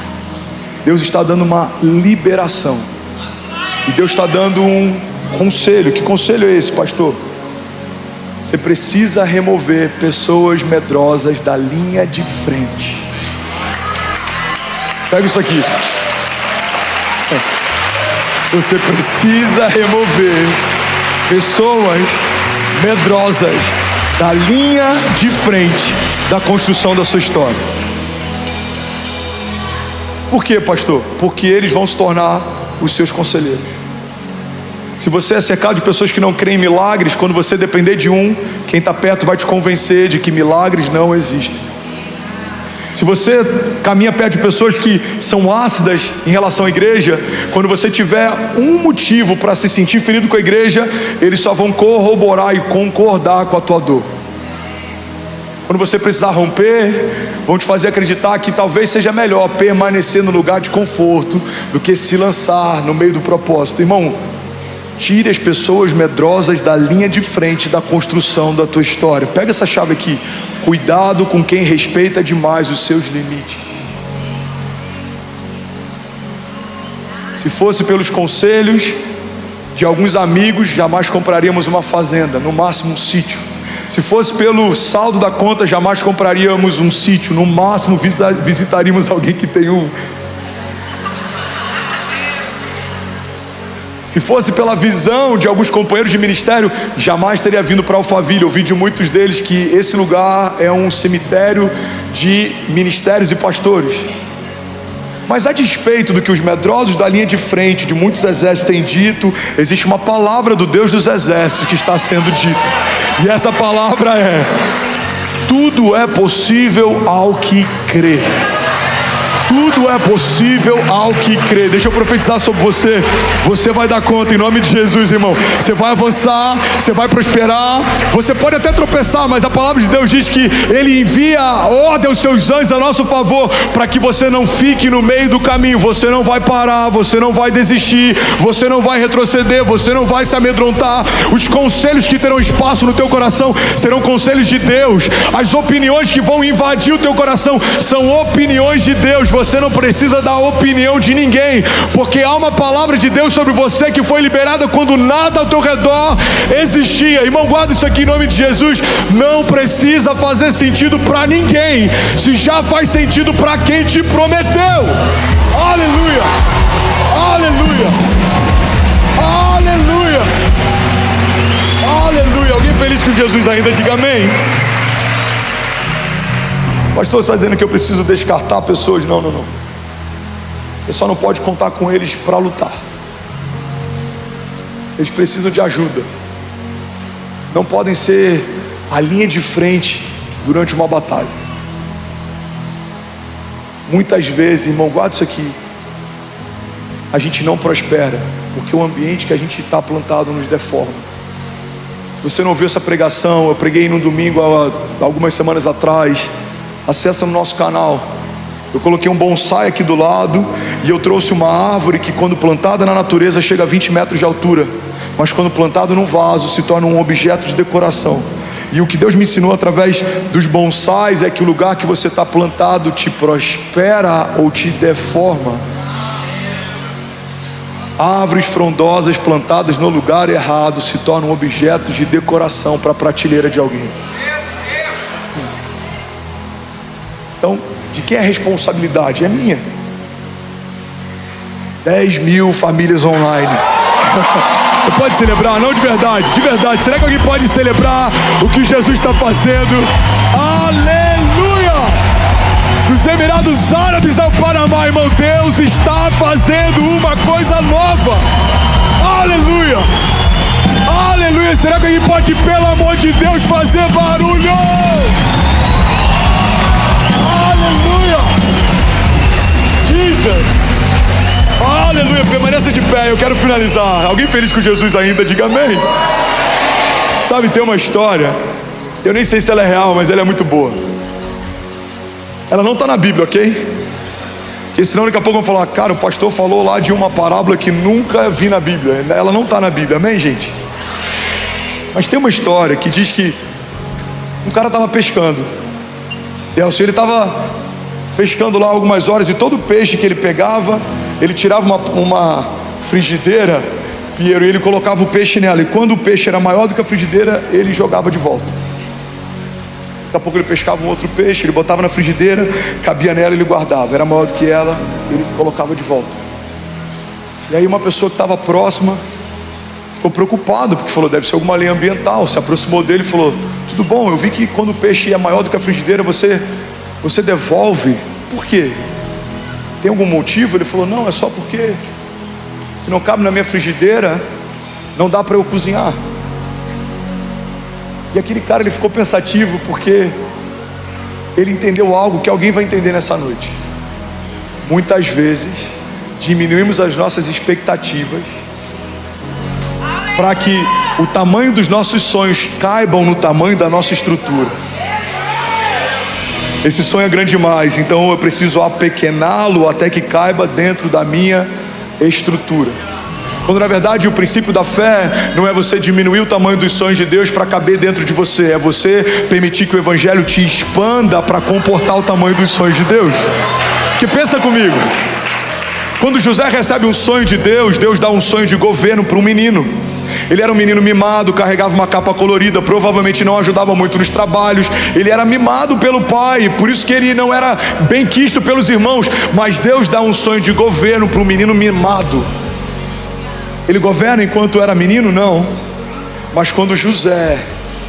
Deus está dando uma liberação, e Deus está dando um conselho. Que conselho é esse, pastor? Você precisa remover pessoas medrosas da linha de frente. Pega isso aqui. Você precisa remover pessoas medrosas da linha de frente da construção da sua história. Por quê, pastor? Porque eles vão se tornar os seus conselheiros. Se você é cercado de pessoas que não creem em milagres, quando você depender de um, quem está perto vai te convencer de que milagres não existem. Se você caminha perto de pessoas que são ácidas em relação à igreja, quando você tiver um motivo para se sentir ferido com a igreja, eles só vão corroborar e concordar com a tua dor. Quando você precisar romper, vão te fazer acreditar que talvez seja melhor permanecer no lugar de conforto do que se lançar no meio do propósito. Irmão, tire as pessoas medrosas da linha de frente da construção da tua história. Pega essa chave aqui. Cuidado com quem respeita demais os seus limites. Se fosse pelos conselhos de alguns amigos, jamais compraríamos uma fazenda, no máximo um sítio. Se fosse pelo saldo da conta, jamais compraríamos um sítio, no máximo visitaríamos alguém que tem um. Se fosse pela visão de alguns companheiros de ministério, jamais teria vindo para Alphaville. Eu ouvi de muitos deles que esse lugar é um cemitério de ministérios e pastores. Mas a despeito do que os medrosos da linha de frente de muitos exércitos têm dito, existe uma palavra do Deus dos exércitos que está sendo dita. E essa palavra é: tudo é possível ao que crê. tudo é possível ao que crê. Deixa eu profetizar sobre você. Você vai dar conta em nome de Jesus, irmão. Você vai avançar, você vai prosperar. Você pode até tropeçar, mas a palavra de Deus diz que Ele envia ordem aos seus anjos a nosso favor, para que você não fique no meio do caminho. Você não vai parar, você não vai desistir, você não vai retroceder, você não vai se amedrontar. Os conselhos que terão espaço no teu coração serão conselhos de Deus. As opiniões que vão invadir o teu coração são opiniões de Deus. Você não precisa da opinião de ninguém, porque há uma palavra de Deus sobre você que foi liberada quando nada ao teu redor existia. Irmão, guarda isso aqui em nome de Jesus. Não precisa fazer sentido para ninguém, se já faz sentido para quem te prometeu. Aleluia, aleluia, aleluia, aleluia. Alguém feliz com Jesus ainda? Diga amém. Pastor, você está dizendo que eu preciso descartar pessoas? Não. Você só não pode contar com eles para lutar. Eles precisam de ajuda. Não podem ser a linha de frente durante uma batalha. Muitas vezes, irmão, guarda isso aqui, a gente não prospera porque o ambiente que a gente está plantado nos deforma. Se você não viu essa pregação, eu preguei num domingo há algumas semanas atrás. Acessa no nosso canal. Eu coloquei um bonsai aqui do lado e eu trouxe uma árvore que, quando plantada na natureza, chega a 20 metros de altura, mas quando plantado num vaso se torna um objeto de decoração. E o que Deus me ensinou através dos bonsais é que o lugar que você está plantado te prospera ou te deforma. Árvores frondosas plantadas no lugar errado se tornam objetos de decoração para a prateleira de alguém. Então, de quem é a responsabilidade? É minha. 10 mil famílias online. Você pode celebrar? Não, de verdade, de verdade. Será que alguém pode celebrar o que Jesus está fazendo? Aleluia! Dos Emirados Árabes ao Panamá, irmão, Deus está fazendo uma coisa nova. Aleluia! Aleluia! Será que alguém pode, pelo amor de Deus, fazer barulho? Aleluia! Jesus! Aleluia! Permaneça de pé, eu quero finalizar. Alguém feliz com Jesus ainda? Diga amém. Sabe, tem uma história, eu nem sei se ela é real, mas ela é muito boa. Ela não está na Bíblia, ok? Porque senão daqui a pouco vão falar: cara, o pastor falou lá de uma parábola que nunca vi na Bíblia. Ela não está na Bíblia, amém, gente? Mas tem uma história que diz que um cara estava pescando. Ele estava pescando lá algumas horas, e todo peixe que ele pegava, ele tirava uma frigideira, Piero, e ele colocava o peixe nela. E quando o peixe era maior do que a frigideira, ele jogava de volta. Daqui a pouco ele pescava um outro peixe, ele botava na frigideira, cabia nela, ele guardava. Era maior do que ela, ele colocava de volta. E aí uma pessoa que estava próxima ficou preocupado, porque falou: deve ser alguma lei ambiental. Se aproximou dele e falou: tudo bom, eu vi que quando o peixe é maior do que a frigideira, você devolve. Por quê? Tem algum motivo? Ele falou: não, é só porque se não cabe na minha frigideira, não dá para eu cozinhar. E aquele cara, ele ficou pensativo, porque ele entendeu algo que alguém vai entender nessa noite. Muitas vezes diminuímos as nossas expectativas para que o tamanho dos nossos sonhos caibam no tamanho da nossa estrutura. Esse sonho é grande demais, então eu preciso apequená-lo até que caiba dentro da minha estrutura. Quando na verdade o princípio da fé não é você diminuir o tamanho dos sonhos de Deus para caber dentro de você, é você permitir que o evangelho te expanda para comportar o tamanho dos sonhos de Deus. Porque pensa comigo, quando José recebe um sonho de Deus, Deus dá um sonho de governo para um menino. Ele era um menino mimado, carregava uma capa colorida, provavelmente não ajudava muito nos trabalhos. Ele era mimado pelo pai, por isso que ele não era bem quisto pelos irmãos. Mas Deus dá um sonho de governo para um menino mimado. Ele governa enquanto era menino? Não. Mas quando José,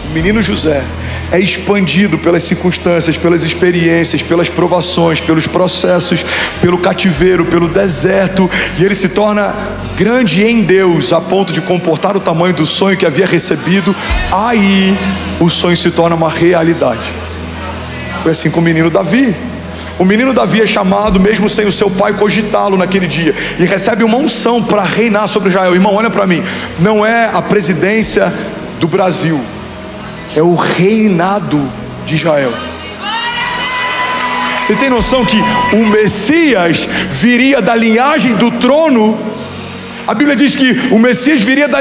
o menino José, é expandido pelas circunstâncias, pelas experiências, pelas provações, pelos processos, pelo cativeiro, pelo deserto, e ele se torna grande em Deus, a ponto de comportar o tamanho do sonho que havia recebido, aí o sonho se torna uma realidade. Foi assim com o menino Davi. O menino Davi é chamado, mesmo sem o seu pai cogitá-lo naquele dia, e recebe uma unção para reinar sobre Israel. Irmão, olha para mim, não é a presidência do Brasil, é o reinado de Israel. Você tem noção que o Messias viria da linhagem do trono? A Bíblia diz que o Messias viria da